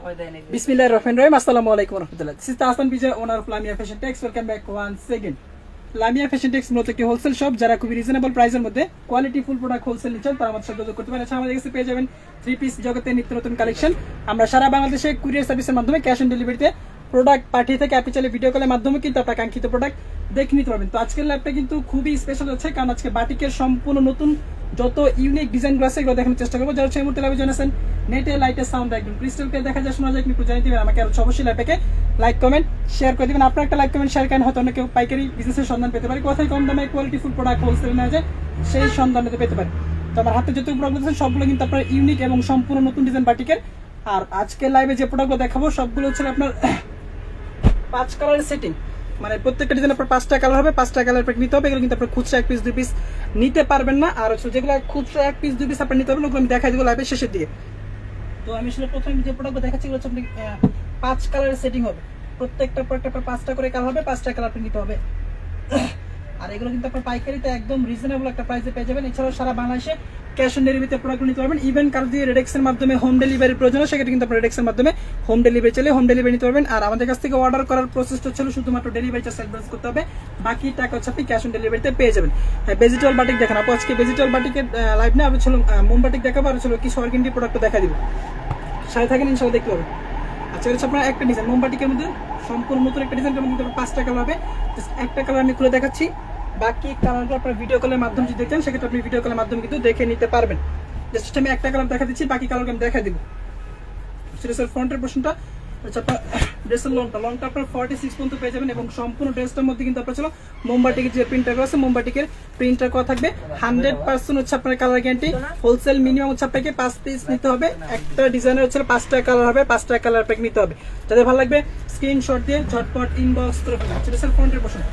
Bismillahir Rahmanir Rahim. Assalamu alaikum warahmatullah. This is Tahsan Bijay, owner of Lamia Fashion Tex. Welcome back once again. Lamia Fashion Tex মূলত একটি wholesale shop, যারা খুবই reasonable প্রাইসের মধ্যে quality full product wholesale নিচ্ছেন তারা আমাদের সাথে যোগাযোগ করতে পারেন। আমাদের কাছে পেয়ে যাবেন 3 পিস জগতের নিত্য নতুন কালেকশন। আমরা সারা বাংলাদেশে কুরিয়ার সার্ভিসের মাধ্যমে ক্যাশ অন ডেলিভারিতে প্রোডাক্ট পাঠিয়ে থেকে আপনি চাইলে ভিডিও কলের মাধ্যমে কিন্তু আপনার কাঙ্ক্ষিত প্রোডাক্ট দেখে নিতে পারবেন। তো আজকের লাইভটা কিন্তু খুবই স্পেশাল হচ্ছে, কারণ আজকে বাটিকের সম্পূর্ণ নতুন যত ইউনিক ডিজাইনগুলো আছে এগুলো দেখানোর চেষ্টা করবো। যারা সেই মুহূর্তে লাইভে জানাচ্ছেন নেটে লাইটের সাউন্ড একদম ক্রিস্টাল ক্লিয়ার দেখা যায়, শোনা যায়, একটু জানিয়ে দিবেন আমাকে। আর অবশ্যই লাইভটাকে লাইক কমেন্ট শেয়ার করে দিবেন। আপনার একটা লাইক কমেন্ট শেয়ার করেন হয়তো অন্য কেউ পাইকারি বিজনেসের সন্ধান পেতে পারে, কোথায় কম দামে কোয়ালিটি ফুল প্রোডাক্ট হোলসেল নেওয়া যায় সেই সন্ধান পেতে পারে। তো আমার হাতে যত প্রোডাক্ট আছে সবগুলো কিন্তু আপনার ইউনিক এবং সম্পূর্ণ নতুন ডিজাইন বাটিকের। আর আজকে লাইভে যে প্রোডাক্টগুলো দেখাবো সবগুলো হচ্ছে আপনার 5 কালারের সেটিং, মানে প্রত্যেকটা ডিজাইন আপনার 5টা কালার হবে, 5টা কালার প্যাক নিতে হবে। এগুলো কিন্তু আপনার খুচরা 1 পিস 2 পিস নিতে পারবেন না। আর হচ্ছে যেগুলো খুচরা 1 পিস 2 পিস আপনি নিতে পারবেন ওগুলো আমি দেখাই দেবো লাইভের শেষের দিকে। তো আমি আসলে প্রথমে যে প্রোডাক্টগুলো দেখাচ্ছি এগুলো হচ্ছে 5 কালারের সেটিং হবে, প্রত্যেকটা প্রোডাক্ট আপনার 5টা করে কালার হবে, 5টা কালার প্যাক নিতে হবে। আর এগুলো কিন্তু আপনার পাইকারিতে একদম রিজনেবল একটা প্রাইসে পেয়ে যাবেন। এছাড়াও সারা বাংলাদেশে ক্যাশ অন ডেলিভারিতে প্রোডাক্ট নিতে পারবেন। ইভেন কারো দিয়ে রেডেক্সের মাধ্যমে হোম ডেলিভারির প্রয়োজন হয় সেক্ষেত্রে কিন্তু আপনার রেডেক্সের মাধ্যমে হোম ডেলিভারি চলে হোম ডেলিভারি নিতে পারবেন। আর আমাদের কাছ থেকে অর্ডার করার প্রসেসটা ছিল শুধুমাত্র ডেলিভারি চার্জ অ্যাডভান্স করতে হবে, বাকি টাকা হচ্ছে আপনি ক্যাশ অন ডেলিভারিতে পেয়ে যাবেন। হ্যাঁ, ভেজিটেবল বাটিক দেখেন আপু, আজকে ভেজিটেবল বাটিকের লাইভ না, আমি ছিল মোমবাটিক দেখাবো আর ছিল কিছু অর্গেন্ডি প্রোডাক্ট দেখা দিব, সাথে থাকেন ইনশাআল্লাহ দেখতে পাবেন। আচ্ছা, এটা হচ্ছে আপনার একটা ডিজাইন মোমবাটিকের মধ্যে সম্পূর্ণ নতুন একটা ডিজাইন, কিন্তু 5টা কালার হবে। একটা কালার আমি খুলে দেখাচ্ছি, বাকি কালারগুলো আপনার ভিডিও কলের মাধ্যমে যদি দেখেন সেক্ষেত্রে আপনি ভিডিও কলের মাধ্যমে কিন্তু দেখে নিতে পারবেন। জাস্ট আমি একটা কালার দেখা দিচ্ছি, বাকি কালারকে আমি দেখা দিব। সেটা স্যার ফ্রন্টের পোর্শনটা হচ্ছে আপনার ড্রেসের লংটা আপনার 46 পর্যন্ত পেয়ে যাবেন এবং সম্পূর্ণ ড্রেসটার মধ্যে কিন্তু আপনার ছিল মোমবাটিকের যে প্রিন্টটা করা আছে মোমবাটিকের প্রিন্টটা করা থাকবে। 100% হচ্ছে আপনার কালার গ্যারান্টি। হোলসেল মিনিমাম হচ্ছে আপনাকে 5 পিস নিতে হবে। একটা ডিজাইনের হচ্ছে 5টা কালার হবে, 5টা কালার প্যাক নিতে হবে। যাদের ভালো লাগবে স্ক্রিনশট দিয়ে ঝটপট ইনবক্স করে ফেলুন। সেটা স্যার ফ্রন্টের পোর্শন,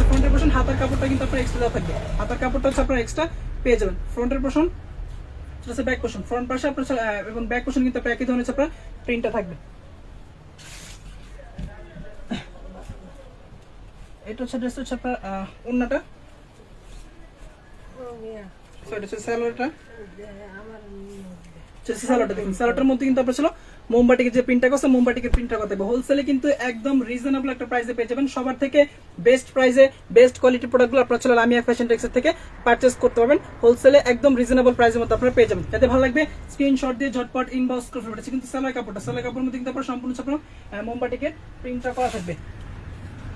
ফ্রন্টের পোর্শন হাতার কাপড়টা কিন্তু আপনার এক্সট্রা থাকবে, হাতার কাপড়টা হচ্ছে আপনার এক্সট্রা পেয়ে যাবেন। ফ্রন্টের পোর্শন সেটা ব্যাক পোর্শন, ফ্রন্ট পাশে আপনার এবং ব্যাক পোর্শন কিন্তু আপনার একই ধরনের আপনার প্রিন্টটা থাকবে। এটা হচ্ছে ড্রেস হচ্ছে আপনার ওন্নাটা, এটা হচ্ছে স্যালোয়ারটা, স্যালোয়ারটার মধ্যে কিন্তু আপনার ছিল মোমবাটিকের যে প্রিন্টটা করছে মোমবাটিকের প্রিন্টটা কথা থাকবে। হোলসেলে কিন্তু একদম রিজনেবল একটা প্রাইসে পেয়ে যাবেন। সবার থেকে বেস্ট প্রাইসে বেস্ট কোয়ালিটি প্রোডাক্টগুলো আপনারা চলে লামিয়া ফ্যাশন টেক্সের থেকে পারচেজ করতে পারবেন। হোলসেলে একদম রিজনেবল প্রাইসের মধ্যে আপনারা পেয়ে যাবেন। যাতে ভালো লাগবে স্ক্রিনশট দিয়ে ঝটপট ইনবক্স করে ফেলবেন। কিন্তু সালোয়ার কাপড়ের মধ্যে কিন্তু আপনার সম্পূর্ণ আপনার মোমবাটিকের প্রিন্টটা করা থাকবে।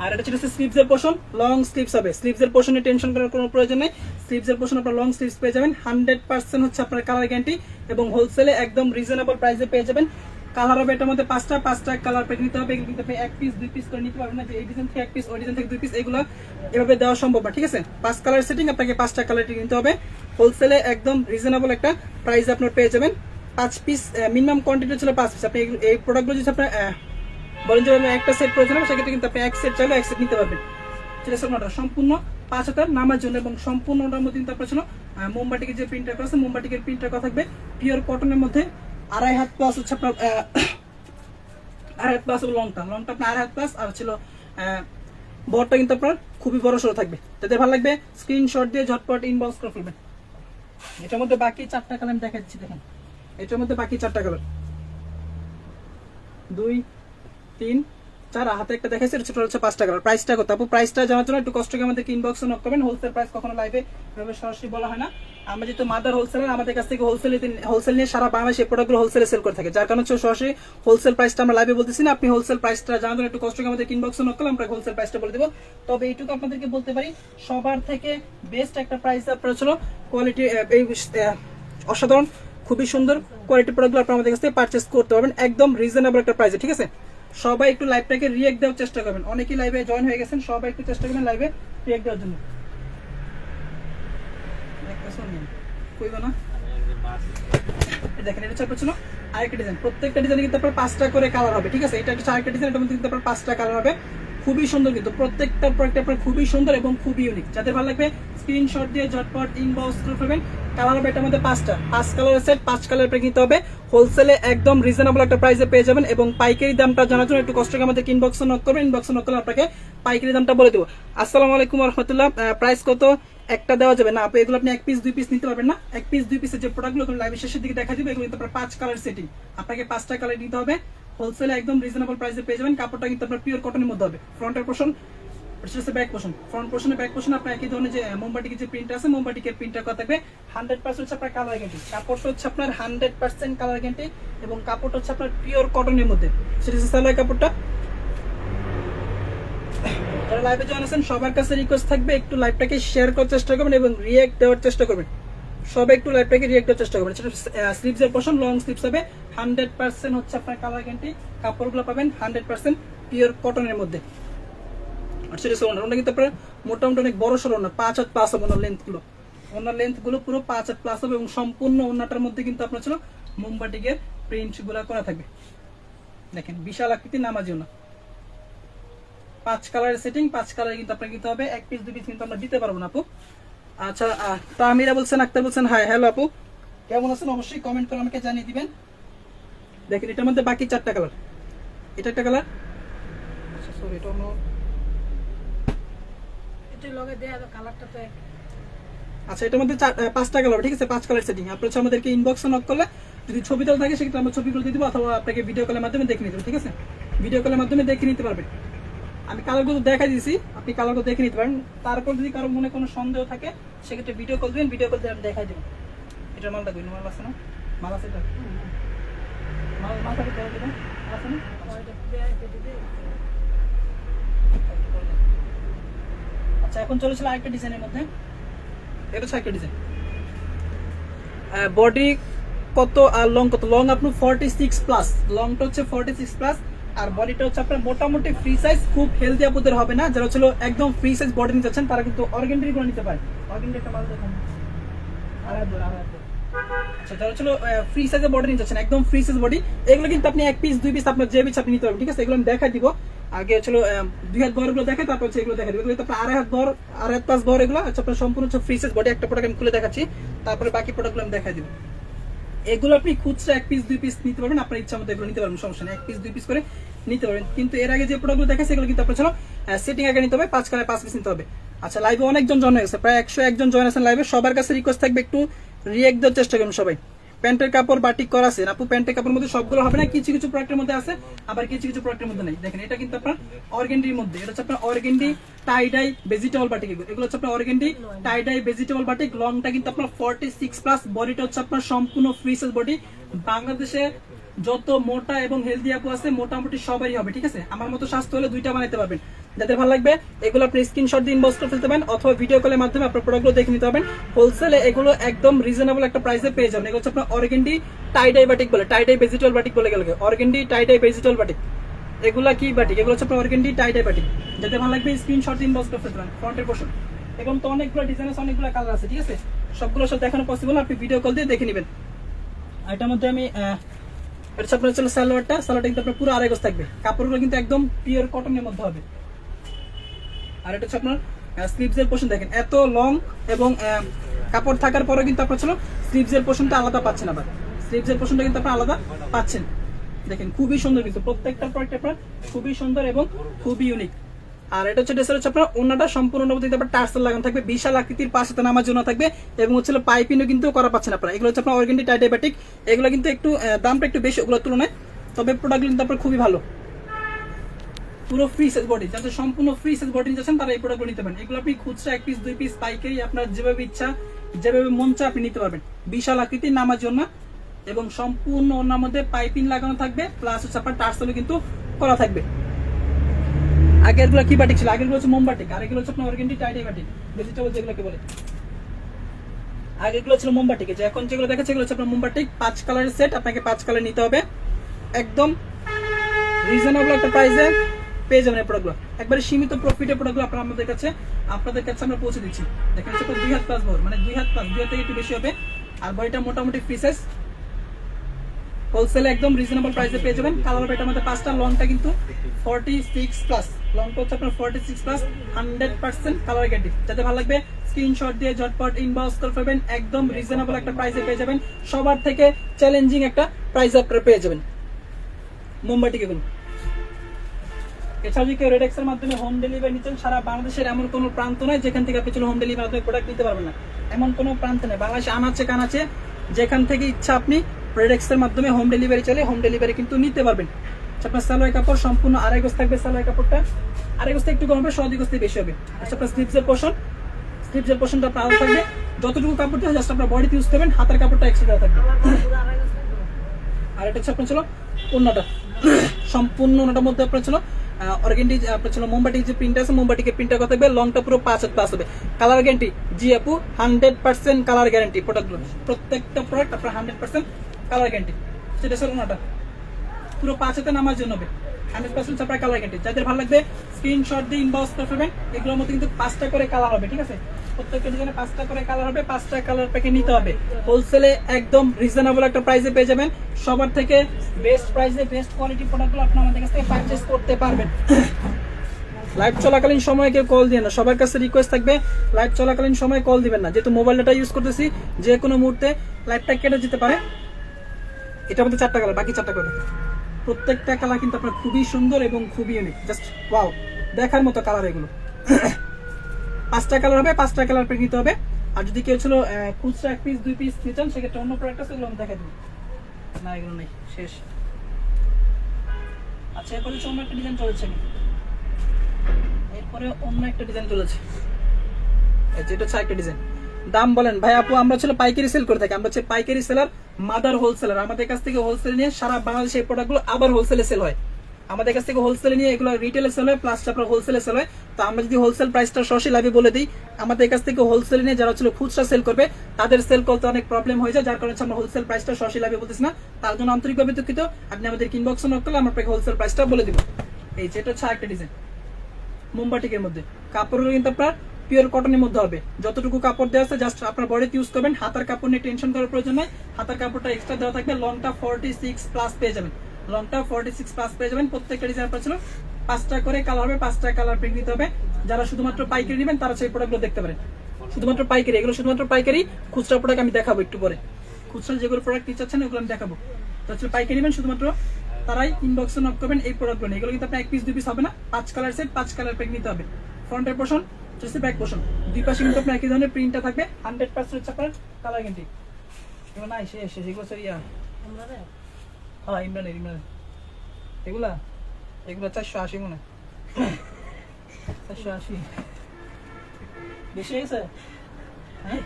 আর এটা হচ্ছে স্লিভসের পোর্শন, লং স্লিভস হবে। স্লিভসের পোর্শনে টেনশন করার কোনো প্রয়োজন নেই। স্লিভসের পোর্শন আপনার লং স্লিভস পেয়ে যাবেন। 100% হচ্ছে আপনার কালার গ্যারান্টি এবং হোলসেলে একদম রিজনেবল প্রাইসে পেয়ে যাবেন। কালার হবে এটার মধ্যে 5টা কালার প্যাক নিতে হবে। কিন্তু আপনি 1 পিস 2 পিস করে নিতে পারবেন না, যে এই ডিজাইন থেকে 1 পিস ওই ডিজাইন থেকে 2 পিস এগুলো এভাবে দেওয়া সম্ভব না, ঠিক আছে। 5 কালার সেটিং আপনাকে 5টা কালার নিতে হবে। হোলসেলে একদম রিজনেবল একটা প্রাইসে আপনার পেয়ে যাবেন। 5 পিস মিনিমাম কোয়ান্টিটি ছিল 5 পিস। আপনি এই প্রোডাক্টগুলো যদি আপনার বলেন যে একটা সেট প্রয়োজন হবে সেক্ষেত্রে কিন্তু আপনি 1 সেট চাইলে 1 সেট নিতে পারবেন। সেটা সম্পূর্ণ 5 হাজার নামার জন্য এবং সম্পূর্ণটার মধ্যে কিন্তু আপনার ছিল মোমবাটিকের যে প্রিন্টটা করা আছে মোমবাটিকের প্রিন্টটা করা থাকবে। পিওর কটনের মধ্যে 2.5 হাত প্লাস হচ্ছে আপনার 2.5 হাত প্লাস লংটা আপনার 2.5 হাত প্লাস আর ছিল বড়টা কিন্তু আপনার খুবই বড় সড়ো থাকবে। যাদের ভালো লাগবে স্ক্রিনশট দিয়ে ঝটপট ইনবক্স করে ফেলবেন। এটার মধ্যে বাকি 4টা কালার আমি দেখা দিচ্ছি, দেখেন এটার মধ্যে বাকি 4টা কালার 2 3 4 হাতে একটা দেখাইছে, ছোট হচ্ছে 5টা কালার। প্রাইসটা কত আপু? প্রাইসটা জানার জন্য একটু কষ্ট করে আমাদেরকে ইনবক্সে নক করবেন। হোলসেল প্রাইস কখনো লাইভে এভাবে সরাসরি বলা হয় না। আমরা যেহেতু মাদার হোলসেলার, আমাদের কাছ থেকে হোলসেল নিয়ে সারা বাংলাদেশে প্রোডাক্টগুলো হোলসেলে সেল করে থাকে, যার কারণে হচ্ছে সরাসরি হোলসেল প্রাইসটা আমরা লাইভে বলতেছি না। আপনি হোলসেল প্রাইসটা জানার জন্য একটু কষ্ট করে আমাদেরকে ইনবক্সে নক করলে আমরা হোলসেল প্রাইসটা বলে দেবো। তবে এইটুকু আপনাদেরকে বলতে পারি, সবার থেকে বেস্ট একটা প্রাইস আপনার ছিল কোয়ালিটি, এই অসাধারণ খুবই সুন্দর কোয়ালিটি প্রোডাক্টগুলো আপনারা আমাদের কাছ থেকে পারচেস করতে পারবেন একদম রিজনেবল একটা প্রাইসে, ঠিক আছে। সবাই একটু লাইভটাকে রিঅ্যাক্ট দেওয়ার চেষ্টা করবেন। অনেকেই লাইভে জয়েন হয়ে গেছেন, সবাই একটু চেষ্টা করবেন লাইভে রিঅ্যাক্ট দেওয়ার জন্য। দেখেন এটা হচ্ছে ছিল আরেকটা ডিজাইন। প্রত্যেকটা ডিজাইনে কিন্তু আপনার 5টা করে কালার হবে, ঠিক আছে। এটা হচ্ছে আরেকটা ডিজাইন, এটার মধ্যে কিন্তু আপনার 5টা কালার হবে। খুবই সুন্দর কিন্তু প্রত্যেকটা প্রোডাক্ট আপনার খুবই সুন্দর এবং খুবই ইউনিক। যাদের ভালো লাগবে স্ক্রিনশট দিয়ে ঝটপট ইনবক্স করে ফেলবেন। কালার হবে এটার মধ্যে 5টা, 5 কালারের সেট 5 কালার প্যাক নিতে হবে। হোলসেলে একদম রিজনেবল একটা প্রাইসে পেয়ে যাবেন এবং পাইকারি দামটা জানার জন্য একটু কষ্ট করে আমাদের ইনবক্সে নক করবেন। ইনবক্সে নক করলে আপনাকে পাইকারি দামটা বলে দেবো। আসসালামু আলাইকুম ওয়া রাহমাতুল্লাহ। প্রাইস কত একটা দেওয়া যাবে না আপু, এগুলো আপনি এক পিস দুই পিস নিতে পারবেন না। এক পিস দুই পিসের যে প্রোডাক্টগুলো লাইভের শেষের দিকে দেখা দিবে, এগুলো কিন্তু আপনার 5 কালার সেটিং, আপনাকে 5টা কালার নিতে হবে। হোলসেলে একদম রিজনেবল প্রাইসে পেয়ে যাবেন। কাপড়টা কিন্তু আপনার পিওর কটনের মধ্যে হবে। ফ্রন্টের পোর্শন, ব্যাক পোর্শন, ফ্রন্ট পোর্শনে ব্যাক পোর্শন আপনার একই ধরনের যে মোমবাটিকের যে প্রিন্ট আছে, মোমবাটিকের প্রিন্টটা করা থাকবে। 100% হচ্ছে আপনার কালার গ্যারান্টি। কাপড়টা হচ্ছে আপনার 100% কালার গ্যারান্টি এবং কাপড়টা হচ্ছে আপনার পিওর কটনের মধ্যে। সেটা হচ্ছে সালোয়ার কাপড়টা। যারা লাইভে জয়েন আছেন সবার কাছে রিকোয়েস্ট থাকবে একটু লাইভটাকে শেয়ার করার চেষ্টা করবেন এবং রিঅ্যাক্ট দেওয়ার চেষ্টা করবেন। সবাই একটু লাইভটাকে রিঅ্যাক্ট দেওয়ার চেষ্টা করবেন। সেটা স্লিভসের পোর্শন লং স্লিভস হবে। 100% হচ্ছে আপনার কালার গ্যারান্টি। কাপড়গুলো পাবেন 100% পিওর কটনের মধ্যে। আর সেটা ওনার কিন্তু আপনার মোটামুটি অনেক বড় সড়ো না, 5 হাত প্লাস হবে ওনার লেন্থগুলো। ওনার লেন্থগুলো পুরো 5 হাত প্লাস হবে এবং সম্পূর্ণ ওনাটার মধ্যে কিন্তু আপনার ছিল মোমবাটিকের প্রিন্টগুলো করা থাকবে। দেখেন বিশাল আকৃতির নামাজি ওনা, 5 কালারের সেটিং, 5 কালার কিন্তু আপনাকে দিতে হবে। এক পিস দুই পিস কিন্তু আমরা দিতে পারবো না আপু। আচ্ছা তামিরা বলছেন, আক্তার বলছেন হাই, হ্যালো আপু কেমন আছেন? অবশ্যই কমেন্ট করে আমাকে জানিয়ে দিবেন। দেখেন এটার মধ্যে বাকি 4টা কালার, এটা একটা কালার, আচ্ছা সরি এটা অন্য, এটা লগে দেয়া কালারটা তো এক। আচ্ছা এটার মধ্যে 5টা কালার, ঠিক আছে? 5 কালার সেটিং। আপনারা হচ্ছে আমাদেরকে ইনবক্সে নক করলে যদি ছবি তোলা থাকে সেক্ষেত্রে আমরা ছবিগুলো দিয়ে দিব, অথবা আপনাকে ভিডিও কলের মাধ্যমে দেখে নিতে হবে, ঠিক আছে? ভিডিও কলের মাধ্যমে দেখে নিতে পারবেন। আমি কালারগুলো দেখাই দিয়েছি, আপনি কালারগুলো দেখে নিতে পারেন। তারপর যদি কারো মনে কোনো সন্দেহ থাকে সেক্ষেত্রে ভিডিও কল দিবেন, ভিডিও কল দিয়ে আমি দেখাই দেবো। এটার মালটা দিন, মাল আছে না? মাল আছে এটা, মাল মাথাটা দেওয়া দেবেন আছে না? আচ্ছা এখন চলেছিল আরেকটা ডিজাইনের মধ্যে, এটা হচ্ছে একটা ডিজাইন। বডি কত আর লং কত? লং আপনার 46 প্লাস, লংটা হচ্ছে 46 প্লাস আর বডিটা হচ্ছে আপনার মোটামুটি ফ্রি সাইজ। খুব হেলদি আপুদের হবে না, যারা হচ্ছে একদম ফ্রি সাইজ বডি নিতে চাচ্ছেন তারা কিন্তু অর্গেন্ডি গুলো নিতে পারেন। অর্গেন্ডি একটা মাল দেখুন, আচ্ছা যারা হচ্ছে ফ্রি সাইজের বডি নিতে চাচ্ছেন, একদম ফ্রি সাইজ বডি, এগুলো কিন্তু আপনি এক পিস দুই পিস আপনার যে পিস আপনি নিতে পারবেন, ঠিক আছে? এগুলো আমি দেখাই দিব। আগে হচ্ছে 2 হাত বড় গুলো দেখাই, তারপর হচ্ছে এগুলো দেখাই দিব। এগুলো আপনার 2.5 হাত বড়, 2.5 হাত প্লাস বড় এগুলো আচ্ছা আপনার সম্পূর্ণ হচ্ছে ফ্রি সাইজ বডি। একটা প্রোডাক্ট আমি খুলে দেখাচ্ছি, তারপরে বাকি প্রোডাক্টগুলো আমি দেখাই দিব। এগুলো আপনি খুচরা এক পিস দুই পিস নিতে পারবেন, আপনার ইচ্ছা মতো এগুলো নিতে পারবেন, সমস্যা নেই। এক পিস দুই পিস করে নিতে পারবেন। কিন্তু এর আগে যে প্রোডাক্টগুলো দেখাচ্ছে এগুলো কিন্তু আপনার ছিল সেটিং আগে নিতে হবে, 5 কালার 5 পিস নিতে হবে। আচ্ছা লাইভে অনেকজন জয়েন হয়ে গেছে, প্রায় 101 জন জয়েন আছেন লাইভে। সবার কাছে রিকোয়েস্ট থাকবে একটু রিঅ্যাক্ট দেওয়ার চেষ্টা করুন সবাই। প্যান্টের কাপড় বাটিক করা আছে আপু, প্যান্টের কাপড়ের মধ্যে সবগুলো হবে না, কিছু কিছু প্রোডাক্টের মধ্যে আছে, আবার কিছু কিছু প্রোডাক্টের মধ্যে নেই। দেখেন এটা কিন্তু আপনার অর্গেন্ডির মধ্যে, এটা হচ্ছে আপনার অর্গেন্ডি টাই ডাই ভেজিটেবল বাটিক। এগুলো হচ্ছে আপনার অর্গেন্ডি টাই ডাই ভেজিটেবল বাটিক। লংটা কিন্তু আপনার 46 প্লাস, বডিটা হচ্ছে আপনার সম্পূর্ণ ফ্রি সাইজ বডি। বাংলাদেশে যত মোটা এবং হেলদি আপু আছে মোটামুটি সবারই হবে, ঠিক আছে? আমার মতো স্বাস্থ্য হলে 2টা বানাইতে পারবেন। যাদের ভালো লাগবে এগুলো আপনি স্ক্রিনশট দিয়ে ইনবক্স করে ফেলতে পারেন, অথবা ভিডিও কলের মাধ্যমে আপনার প্রোডাক্টগুলো দেখে নিতে পারবেন। হোলসেলে এগুলো একদম রিজনেবল একটা প্রাইসে পেয়ে যাবেন। এগুলো হচ্ছে আপনার অর্গেন্ডি টাই ডাই বাটিক বলে, টাই ডাই ভেজিটেবল বাটিক বলে গেল, অর্গেন্ডি টাই ডাই ভেজিটেবল বাটিক। এগুলা কি বাটিক? এগুলো হচ্ছে আপনার অর্গেন্ডি টাই ডাই বাটিক। যাদের ভালো লাগবে স্ক্রিনশট দিয়ে ইনবক্স করে ফেলতে পারেন। ফ্রন্টের পোর্শন এখন তো অনেকগুলো ডিজাইন আছে, অনেকগুলো কালার আছে, ঠিক আছে? সবগুলো সব দেখানো পসিবল না, আপনি ভিডিও কল দিয়ে দেখে নেবেন। এটার মধ্যে আমি এটা আপনার ছিল সালোয়ারটা, সালোয়ারটা কিন্তু আপনার পুরো 2.5 গজ থাকবে। কাপড়গুলো কিন্তু একদম পিওর কটনের মধ্যে হবে। আর এটা হচ্ছে আপনার স্লিভসের পোর্শন, দেখেন এত লং এবং কাপড় থাকার পরে কিন্তু আপনার ছিল স্লিভসের পোর্শনটা আলাদা পাচ্ছেন। আবার স্লিভসের পোর্শনটা কিন্তু আপনার আলাদা পাচ্ছেন। দেখেন খুবই সুন্দর, কিন্তু প্রত্যেকটা প্রোডাক্ট আপনার খুবই সুন্দর এবং খুবই ইউনিক। আর এটা হচ্ছে ড্রেসের হচ্ছে আপনার ওন্নাটা সম্পূর্ণ টার্সেল লাগানো থাকবে, বিশাল আকৃতির পাশে নামার জন্য থাকবে এবং হচ্ছে পাইপিনও কিন্তু করা পাচ্ছেন আপনারা। এগুলো হচ্ছে আপনার অর্গেন্ডি টাই ডাই বাটিক। এগুলো কিন্তু একটু দামটা একটু বেশি ওগুলোর তুলনায়, তবে প্রোডাক্টগুলো কিন্তু আপনার খুবই ভালো। পুরো ফ্রি সাইজ বডি, যাদের সম্পূর্ণ ফ্রি সাইজ বডি নিতে চান তারা এই প্রোডাক্টগুলো নিতে পারেন। এগুলো আপনি খুচরা এক পিস দুই পিস পাইকারি আপনার যেভাবে ইচ্ছা যেভাবে মন চায় আপনি নিতে পারবেন। বিশাল আকৃতির নামার জন্য এবং সম্পূর্ণ ওনার মধ্যে পাইপিং লাগানো থাকবে, প্লাস হচ্ছে আপনার টার্সেলও কিন্তু করা থাকবে। আগের গুলো কি বাটিক ছিল? আগের গুলো হচ্ছে মোমবাটিক, আর এগুলো হচ্ছে আপনার অর্গেন্ডি টাই ডাই বাটিক ভেজিটেবল যেগুলোকে বলে। আগের গুলো ছিল মোমবাটিক, যে এখন যেগুলো দেখাচ্ছে এগুলো হচ্ছে আপনার মোমবাটিক। 5 কালারের সেট, আপনাকে 5 কালার নিতে হবে। একদম রিজনেবল একটা প্রাইসে পেয়ে যাবেন এই প্রোডাক্টগুলো। একবারে সীমিত প্রফিটের প্রোডাক্টগুলো আপনাদের কাছে আমরা পৌঁছে দিচ্ছি। দেখেন হচ্ছে 2 হাত প্লাস বড়, মানে 2 হাত প্লাস, 2 হাত থেকে একটু বেশি হবে। আর বডিটা মোটামুটি ফ্রি সাইজ, হোলসেলে একদম রিজনেবল প্রাইসে পেয়ে যাবেন। কালার হবে এটার মধ্যে 5টা, লংটা কিন্তু 46 প্লাস, লংটা হচ্ছে আপনার 46 প্লাস, 100% কালার গ্যারান্টি। যাতে ভালো লাগবে স্ক্রিনশট দিয়ে ঝটপট ইনবক্স করে ফেলবেন। একদম রিজনেবল একটা প্রাইসে পেয়ে যাবেন, সবার থেকে চ্যালেঞ্জিং একটা প্রাইস আপনারা পেয়ে যাবেন। মোমবাটিক এগুলো এছাড়া যদি কেউ রেডেক্সের মাধ্যমে হোম ডেলিভারি নিচ্ছেন, সারা বাংলাদেশের এমন কোনো প্রান্ত নয় যেখান থেকে আপনি হোম ডেলিভারি মাধ্যমে প্রোডাক্ট নিতে পারবেন না, এমন কোনো প্রান্ত নেই। বাংলাদেশে আনাচে কানাচে যেখান থেকে ইচ্ছা আপনি রেডেক্সের মাধ্যমে হোম ডেলিভারি চলে হোম ডেলিভারি কিন্তু নিতে পারবেন। আপনার সালোয়ার কাপড় সম্পূর্ণ আড়াই গজ থাকবে, সালোয়ার কাপড়টা আড়াই গজ একটু কম হবে, সহজ গজ বেশি হবে। আপনার স্লিপসের পোর্শনটা আপনার আলাদা থাকবে, যতটুকু কাপড় দেওয়া জাস্ট আপনার বডিতে ইউজ করবেন, হাতের কাপড়টা এক্সট্রা দেওয়া থাকবে। আর এটা হচ্ছে আপনার ছিল ওন্নাটা, সম্পূর্ণ ওন্নাটার মধ্যে আপনার ছিল অর্গেন্ডি, আপনার ছিল মোমবাটিক যে প্রিন্ট আছে, মোমবাটিকের প্রিন্টটা কথা হবে, লংটা পুরো 5 হাত প্লাস হবে। কালার গ্যারান্টি জি আপু 100% কালার গ্যারান্টি, প্রোডাক্টগুলো প্রত্যেকটা প্রোডাক্ট আপনার 100% কালার গ্যারান্টি। সেটা ছিল ওন্নাটা পুরো 5 হাতে নামার জন্য হবে, 100% আপনার কালার গ্যারান্টি। যাদের ভালো লাগবে স্ক্রিনশট দিয়ে ইনবক্স করে ফেলবেন। এগুলোর মধ্যে কিন্তু 5টা করে কালার হবে, ঠিক আছে? প্রত্যেকটা ডিজাইনে 5টা করে কালার হবে, 5টা কালার প্যাকে নিতে হবে। হোলসেলে একদম রিজনেবল একটা প্রাইসে পেয়ে যাবেন। সবার থেকে বেস্ট প্রাইসে বেস্ট কোয়ালিটি প্রোডাক্টগুলো আপনি আমাদের কাছ থেকে পারচেজ করতে পারবেন। লাইভ চলাকালীন সময় কেউ কল দিয়ে না, সবার কাছে রিকোয়েস্ট থাকবে লাইভ চলাকালীন সময় কল দিবেন না, যেহেতু মোবাইল ডাটা ইউজ করতেছি, যে কোনো মুহূর্তে লাইভটা কেটে যেতে পারে। এটা আমাদের 4টা কালার, বাকি 4টা করে প্রত্যেকটা কালার কিন্তু আপনার খুবই সুন্দর এবং খুবই ইউনিক, জাস্ট ওয়াও, দেখার মতো কালার এগুলো। 5টা কালার হবে, 5টা কালার পেয়ে নিতে হবে। আর যদি কেউ ছিল খুচরা 1 পিস 2 পিস নিতেন, সেক্ষেত্রে অন্য প্রোডাক্ট আছে, এগুলো আমি দেখাই দেবো। না এগুলো নেই, শেষ। আচ্ছা, এরপরে অন্য একটা ডিজাইন চলেছে, এরপরে অন্য একটা ডিজাইন চলেছে, যেটা হচ্ছে একটা ডিজাইন। দাম বলেন ভাই আপু, আমরা ছিল পাইকারি সেল করে থাকি, আমরা হচ্ছে পাইকারি সেলার, মাদার হোলসেলার। আমাদের কাছ থেকে হোলসেল নিয়ে সারা বাংলাদেশে এই প্রোডাক্টগুলো আবার হোলসেলে সেল হয়। আমাদের কাছ থেকে হোলসেলে নিয়ে এগুলো রিটেলে সেল হয়, প্লাস আপনার হোলসেলে সেল হয়। তো আমরা যদি হোলসেল প্রাইসটা সরাসরি লাইভে বলে দিই, আমাদের কাছ থেকে হোলসেলে নিয়ে যারা ছিল খুচরা সেল করবে, তাদের সেল করতে অনেক প্রবলেম হয়ে যায়, যার কারণে আমরা হোলসেল প্রাইসটা সরাসরি লাইভে বলতেছি না। তার জন্য আন্তরিকভাবে দুঃখিত। আপনি আমাদের ইনবক্সে নক করলে আমরা আপনাকে হোলসেল প্রাইসটা বলে দিব। এই যেটা হচ্ছে একটা ডিজাইন মোমবাটিকের মধ্যে, কাপড়গুলো কিন্তু আপনার পিওর কটনের মধ্যে হবে। যতটুকু কাপড় দেওয়া আছে জাস্ট আপনার বডিতে ইউজ করবেন, হাতার কাপড় নিয়ে টেনশন করার প্রয়োজন নাই। হাতার কাপড়টা এক্সট্রা দেওয়া থাকবে, লংটা 46 প্লাস পেয়ে যাবেন, লংটা 46 প্লাস পেয়ে যাবেন। প্রত্যেকটা ডিজাইন আপনার ছিল 5টা করে কালার হবে, 5টা কালার প্রিন্ট নিতে হবে। যারা শুধুমাত্র পাইকারি নেবেন তারা সেই প্রোডাক্টগুলো দেখতে পারেন, শুধুমাত্র পাইকারি, এগুলো শুধুমাত্র পাইকারি। খুচরা প্রোডাক্ট আমি দেখাবো একটু পরে, খুচরা যেগুলো প্রোডাক্ট নিতে চাচ্ছেন ওগুলো আমি দেখাবো। তো হচ্ছে পাইকারি নেবেন শুধুমাত্র তারাই ইনবক্সে নক করবেন এই প্রোডাক্টগুলো। এগুলো কিন্তু আপনার 1 পিস 2 পিস হবে না, 5 কালার সেট, 5 কালার প্যাক নিতে হবে। ফ্রন্টের পোর্শন হচ্ছে ব্যাক পোর্শন, দুই পাশে কিন্তু আপনার একই ধরনের প্রিন্টটা থাকবে, 100% হচ্ছে আপনার কালার গ্যারান্টি। এগুলো নাই শেষ, এগুলো হচ্ছে হ্যাঁ ইমরানের এগুলা 480 মনে হয়, 480 বেশি হয়েছে। হ্যাঁ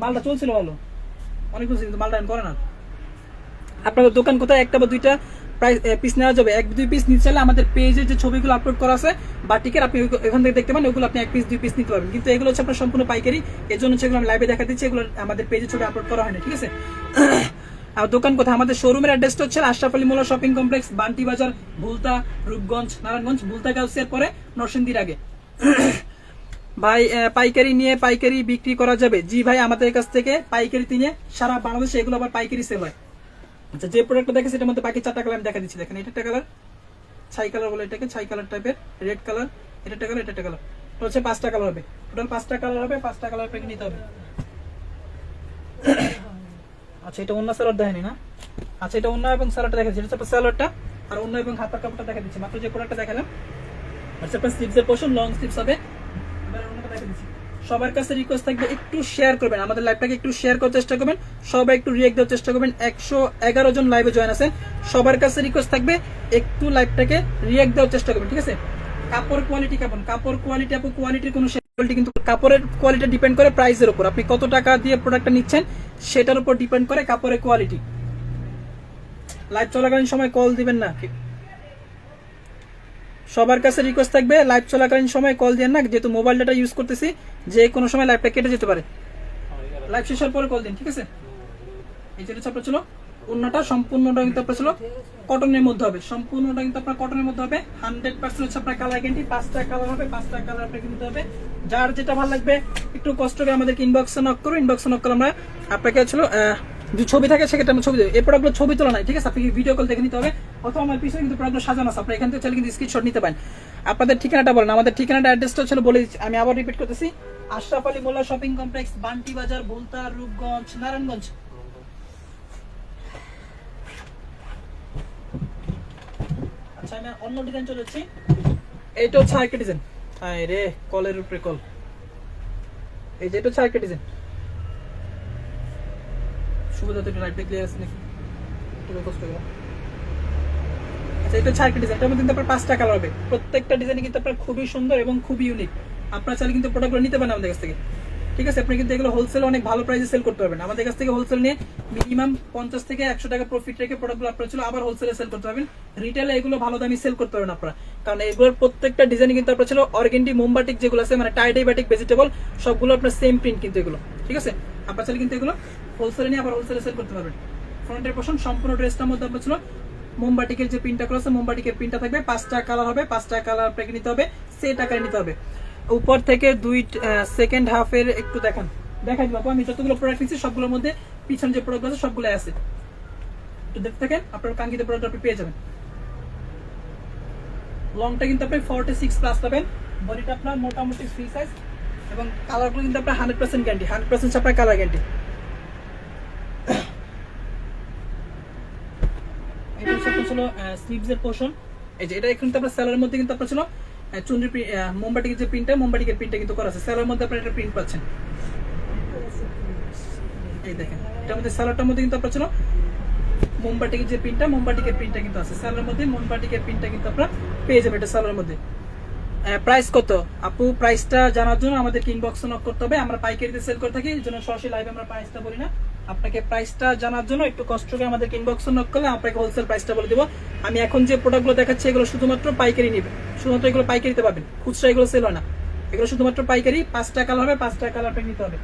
মালটা চলছিল ভালো, অনেক কিছু, কিন্তু মালটা করে না। আপনাদের দোকান কোথায়? একটা বা দুইটা প্রাইস পিস নেওয়া যাবে, 1-2 পিস নিতে চাইলে আমাদের পেজে যে ছবিগুলো আপলোড করা আছে বাটিকের, আপনি এখান থেকে দেখতে পান, ওগুলো আপনি 1 পিস 2 পিস নিতে পারবেন। কিন্তু এগুলো হচ্ছে আপনার সম্পূর্ণ পাইকারি, এর জন্য সেগুলো আমি লাইভে দেখা দিচ্ছি, এগুলো আমাদের পেজে ছবি আপলোড করা হয়নি, ঠিক আছে? আর দোকান কোথায়? আমাদের শোরুমের অ্যাড্রেসটা হচ্ছে আশরাফ আলী মোল্লা শপিং কমপ্লেক্স, বান্টি বাজার, ভুলতা, রূপগঞ্জ, নারায়ণগঞ্জ। ভুলতা গাউসিয়ার পরে নরসিংদীর আগে। ভাই পাইকারি নিয়ে পাইকারি বিক্রি করা যাবে? জি ভাই, আমাদের কাছ থেকে পাইকারি নিয়ে সারা বাংলাদেশে এগুলো আবার পাইকারি সেল হয়। আচ্ছা, যে প্রোডাক্টটা দেখে সেটার মধ্যে বাকি 4টা কালার আমি দেখা দিচ্ছি। দেখেন, এটা একটা কালার, ছাই কালার বলে এটাকে, ছাই কালার টাইপের, রেড কালার, এটা একটা কালার, এটা একটা কালার। তো হচ্ছে 5টা কালার হবে, টোটাল 5টা কালার হবে, 5টা কালার প্যাক নিতে হবে। আচ্ছা, এটা অন্য সালোয়ার দেয়নি না? আচ্ছা, এটা অন্য এবং সালোয়ারটা দেখা দিচ্ছি, এটা সালোয়ারটা আর অন্য এবং হাতার কাপড়টা দেখা দিচ্ছি। মাত্র যে প্রোডাক্টটা দেখালাম, আচ্ছা আপনার স্লিভসের পোর্শন লং স্লিভস হবে। এবার অন্যটা দেখা দিচ্ছি। সবার কাছে রিকোয়েস্ট থাকবে একটু শেয়ার করবেন, আমাদের লাইভটাকে একটু শেয়ার করার চেষ্টা করবেন, সবাই একটু রিয়েক্ট দেওয়ার চেষ্টা করবেন। 111 জন লাইভে জয়েন আছেন, সবার কাছে রিকোয়েস্ট থাকবে একটু লাইভটাকে রিয়েক্ট দেওয়ার চেষ্টা করবেন, ঠিক আছে? কাপড় কোয়ালিটি কেমন? কাপড় কোয়ালিটি আপু কোয়ালিটির কোনো কোয়ালিটি, কিন্তু কাপড়ের কোয়ালিটি ডিপেন্ড করে প্রাইসের উপর, আপনি কত টাকা দিয়ে প্রোডাক্টটা নিচ্ছেন সেটার উপর ডিপেন্ড করে কাপড়ের কোয়ালিটি। লাইভ চলাকালীন সময় কল দিবেন না, সবার কাছে রিকোয়েস্ট থাকবে লাইভ চলাকালীন সময় কল দেন না, যেহেতু মোবাইল ডাটা ইউজ করতেছি, যে কোনো সময় লাইভটা কেটে যেতে পারে। লাইভ শেষের পরে কল দিন, ঠিক আছে? এই যেটা আপনার ছিল অন্যটা, সম্পূর্ণটা কিন্তু আপনার ছিল কটনের মধ্যে হবে, সম্পূর্ণটা কিন্তু আপনার কটনের মধ্যে হবে, 100% হচ্ছে আপনার কালার গ্যারান্টি। 5টা কালার হবে, 5টা কালার আপনাকে কিনতে হবে। যার যেটা ভালো লাগবে একটু কষ্ট করে আমাদেরকে ইনবক্সে নক করুন, ইনবক্সে নক করে আমরা আপনাকে ছিল যদি ছবি থাকে সেক্ষেত্রে আমরা ছবি দেবো। এই প্রোডাক্টগুলো ছবি তোলা নাই, ঠিক আছে? আপনি ভিডিও কল দেখে নিতে হবে, অথবা আমার পিছনে কিন্তু প্রোডাক্টগুলো সাজানো আছে, আপনি এখান থেকে চাইলে কিন্তু স্ক্রিনশট নিতে পারেন। আপনাদের ঠিকানাটা বলেন। আমাদের ঠিকানাটা অ্যাড্রেসটা ছিল বলে দিচ্ছি, আমি আবার রিপিট করতেছি, আশরাফ আলী মোল্লা শপিং কমপ্লেক্স, বান্টি বাজার, ভুলতা, রূপগঞ্জ, নারায়ণগঞ্জ। এখানে অন্য ডিজাইন চলে যাচ্ছি। এইটা হচ্ছে আরেকটা ডিজাইন, হায় রে কলের উপরে কল। এই যে এটা হচ্ছে আরেকটা ডিজাইন, শুভদাতে একটু লাইটটা ক্লিয়ার আছে নাকি, একটু কষ্ট করে। আচ্ছা এটা হচ্ছে আরেকটা ডিজাইন, এটার মধ্যে কিন্তু আপনার 5টা কালার হবে, প্রত্যেকটা ডিজাইন কিন্তু আপনার খুবই সুন্দর এবং খুবই ইউনিক। আপনারা চাইলে কিন্তু প্রোডাক্টগুলো নিতে পারেন আমাদের কাছ থেকে, ঠিক আছে? আপনি কিন্তু এগুলো হোলসেল অনেক ভালো প্রাইসে সেল করতে পারবেন। আমাদের কাছ থেকে হোলসেল নিয়ে মিনিমাম 50 থেকে 100 টাকা প্রফিট রেখে প্রোডাক্টগুলো আপনারা ছিল আবার হোলসেলে সেল করতে পারবেন। রিটেলে এগুলো ভালো দামে সেল করতে পারবেন আপনারা, কারণ এগুলোর প্রত্যেকটা ডিজাইন কিন্তু আপনার ছিল অর্গেন্ডি মোমবাটিক যেগুলো আছে, মানে টাই বাটিক ভেজিটেবল সবগুলো আপনার সেম প্রিন্ট কিন্তু এগুলো, ঠিক আছে? আপনারা চাইলে কিন্তু এগুলো হোলসেলে নিয়ে আবার হোলসেলে সেল করতে পারবেন। ফ্রন্টের পোর্শন সম্পূর্ণ ড্রেসটার মধ্যে আপনার ছিল মোমবাটিকের যে প্রিন্টটা করা আছে, মোমবাটিকের প্রিন্টটা থাকবে। 5টা কালার হবে, 5টা কালার আপনাকে নিতে হবে, সেট আকারে নিতে হবে। উপর থেকে 2 সেকেন্ড হাফের একটু দেখাই দিব। আমি যতগুলো প্রোডাক্ট নিচ্ছি সবগুলোর মধ্যে পিছনে যে প্রোডাক্ট আছে সবগুলো আছে, একটু দেখতে থাকেন, আপনার কাঙ্ক্ষিত প্রোডাক্ট আপনি পেয়ে যাবেন। লংটা কিন্তু আপনি 46 প্লাস পাবেন, বডিটা আপনার মোটামুটি ফ্রি সাইজ, এবং কালারগুলো কিন্তু আপনার 100% গ্যারান্টি, 100% আপনার কালার গ্যারান্টি। এটা হচ্ছে আপনার ছিল স্লিভসের পোর্শন। এই যে এটা কিন্তু আপনার সেলারের মধ্যে কিন্তু আপনার ছিল চুনরি মোমবাটিকের যে প্রিন্টটা, মোমবাটিকের প্রিন্টটা কিন্তু করা আছে, সেলারের মধ্যে আপনার এটা প্রিন্ট পাচ্ছেন। এই দেখেন এটার মধ্যে সালোয়ারটার মধ্যে কিন্তু আপনার ছিল মোমবাটিকের যে প্রিন্টটা, মোমবাটিকের প্রিন্টটা কিন্তু আছে সালোয়ারের মধ্যে, মোমবাটিকের প্রিন্টটা কিন্তু আপনারা পেয়ে যাবেন এটা সালোয়ারের মধ্যে। প্রাইস কত আপু? প্রাইসটা জানার জন্য আমাদের ইনবক্সে নক করতে হবে, আমরা পাইকারিতে সেল করে থাকি, এই জন্য সরাসরি লাইভে আমরা প্রাইসটা বলি না। আপনাকে প্রাইসটা জানার জন্য একটু কষ্ট করে আমাদের ইনবক্সে নক করলে আপনাকে হোলসেল প্রাইসটা বলে দেবো। আমি এখন যে প্রোডাক্টগুলো দেখাচ্ছি এগুলো শুধুমাত্র পাইকারি নেবেন, শুধুমাত্র এগুলো পাইকারিতে পাবেন, খুচরা এগুলো সেল হয় না, এগুলো শুধুমাত্র পাইকারি। 5টা কালার হবে, 5টা কালার আপনাকে নিতে হবে।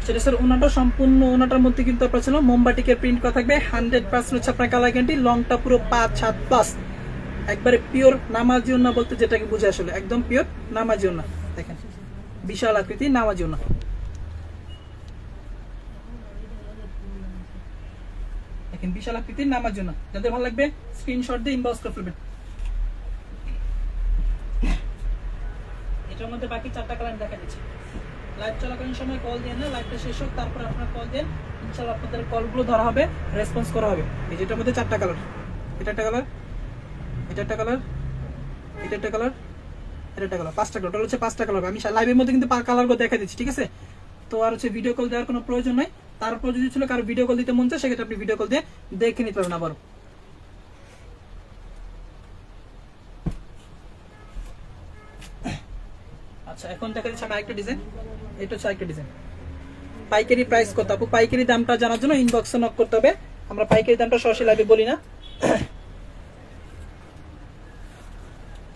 সেটা স্যার ওনাটা সম্পূর্ণ ওনাটার মধ্যে কিন্তু আপনার ছিল মোমবাটিকের প্রিন্ট করা থাকবে, 100% হচ্ছে আপনার কালার গ্যারান্টি। লংটা পুরো 5-7 প্লাস, একবারে পিওর নামাজি ওন্না বলতে যেটাকে বুঝে, আসলে একদম পিওর নামাজি ওন্না। দেখেন বিশাল আকৃতি নামাজি ওন্না, দেখেন বিশাল আকৃতির নামাজি ওন্না। যাদের ভালো লাগবে স্ক্রিনশট দিয়ে ইনবক্স করে ফেলবেন। এটার মধ্যে বাকি 4টা কালার দেখা দিচ্ছি। লাইভ চলাকালীন সময় কল দেন না, লাইভটা শেষ হোক তারপর আপনারা কল দেন, ইনশাআল্লাহ আপনাদের কলগুলো ধরা হবে, রেসপন্স করা হবে। এই যেটার মধ্যে 4টা কালার, এটা একটা কালার, এটা একটা কালার, এটা একটা কালার, এটা একটা কালার, 5টা কালার, টোটাল হচ্ছে 5টা কালার। আমি লাইভের মধ্যে কিন্তু কালারগুলো দেখা দিচ্ছি, ঠিক আছে? তো আর হচ্ছে ভিডিও কল দেওয়ার কোনো প্রয়োজন নাই। তারপর যদি ছিল কারো ভিডিও কল দিতে মন চায় সেক্ষেত্রে আপনি ভিডিও কল দিয়ে দেখে নিতে পারবেন আবারও। আচ্ছা এখন দেখা যাচ্ছে আমি আরেকটা ডিজাইন, এটা হচ্ছে আরেকটা ডিজাইন। পাইকারি প্রাইস কত আপু? পাইকারি দামটা জানার জন্য ইনবক্সে নক করতে হবে, আমরা পাইকারি দামটা সরাসরি লাইভে বলি না,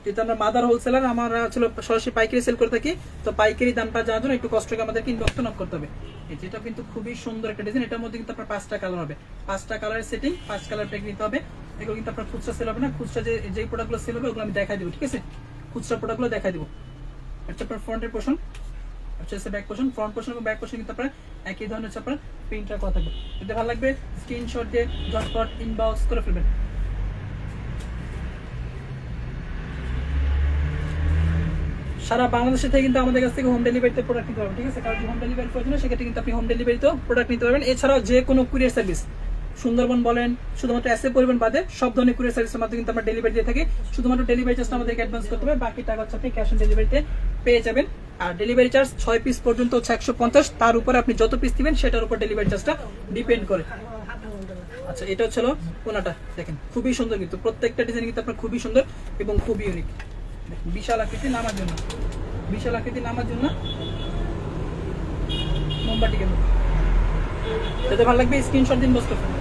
যেহেতু আমরা মাদার হোলসেলার, আমরা আসলে সরাসরি পাইকারি সেল করে থাকি। তো পাইকারি দামটা জানার জন্য একটু কষ্ট করে আমাদেরকে ইনবক্সে নক করতে হবে। যেটা কিন্তু খুবই সুন্দর একটা ডিজাইন, এটার মধ্যে কিন্তু আপনার 5টা কালার হবে, 5টা কালারের সেটিং, 5 কালার প্যাক নিতে হবে। এগুলো কিন্তু আপনার খুচরা সেল হবে না, খুচরা যেই প্রোডাক্টগুলো সেল হবে ওগুলো আমি দেখাই দিব, ঠিক আছে? খুচরা প্রোডাক্টগুলো দেখাই দিব। আচ্ছা আপনার ফ্রন্টের পোর্শন, আচ্ছা ব্যাক পোর্শন, ফ্রন্ট পোর্শন এবং ব্যাক পোর্শন কিন্তু আপনার একই ধরনের হচ্ছে আপনার প্রিন্টটা করা থাকবে। যদি ভালো লাগবে স্ক্রিনশট দিয়ে ঝটপট ইনবক্স করে ফেলবেন। সারা বাংলাদেশে থেকে কিন্তু আমাদের কাছ থেকে হোম ডেলিভারিতে প্রোডাক্ট নিতে পারবেন, ঠিক আছে? কারণ হোম ডেলিভারি প্রয়োজন সেক্ষেত্রে কিন্তু আপনি হোম ডেলিভারিতেও প্রোডাক্ট নিতে পারবেন। এছাড়াও যে কোনো কুরিয়ার সার্ভিস, সুন্দরবন বলেন, শুধুমাত্র এসএ পরিবহন বাদে সব ধরনের কুরিয়ার সার্ভিসের মাধ্যমে কিন্তু আমরা ডেলিভারি দিয়ে থাকি। শুধুমাত্র ডেলিভারি চার্জটা আমাদেরকে অ্যাডভান্স করতে হবে, বাকি টাকা হচ্ছে আপনি ক্যাশ অন ডেলিভারিতে পেয়ে যাবেন। আর ডেলিভারি চার্জ 6 পিস পর্যন্ত হচ্ছে 150, তার উপরে আপনি যত পিস দিবেন সেটার উপর ডেলিভারি চার্জটা ডিপেন্ড করে। আচ্ছা এটা হচ্ছে কোনাটা, দেখেন খুবই সুন্দর, কিন্তু প্রত্যেকটা ডিজাইন কিন্তু আপনার খুবই সুন্দর এবং খুবই ইউনিক। বিশাল আকৃতি নামার জন্য, বিশাল আকৃতি নামার জন্য মোমবাটিকের মধ্যে। যাতে ভালো লাগবে স্ক্রিনশট দিন, বসতে পারেন।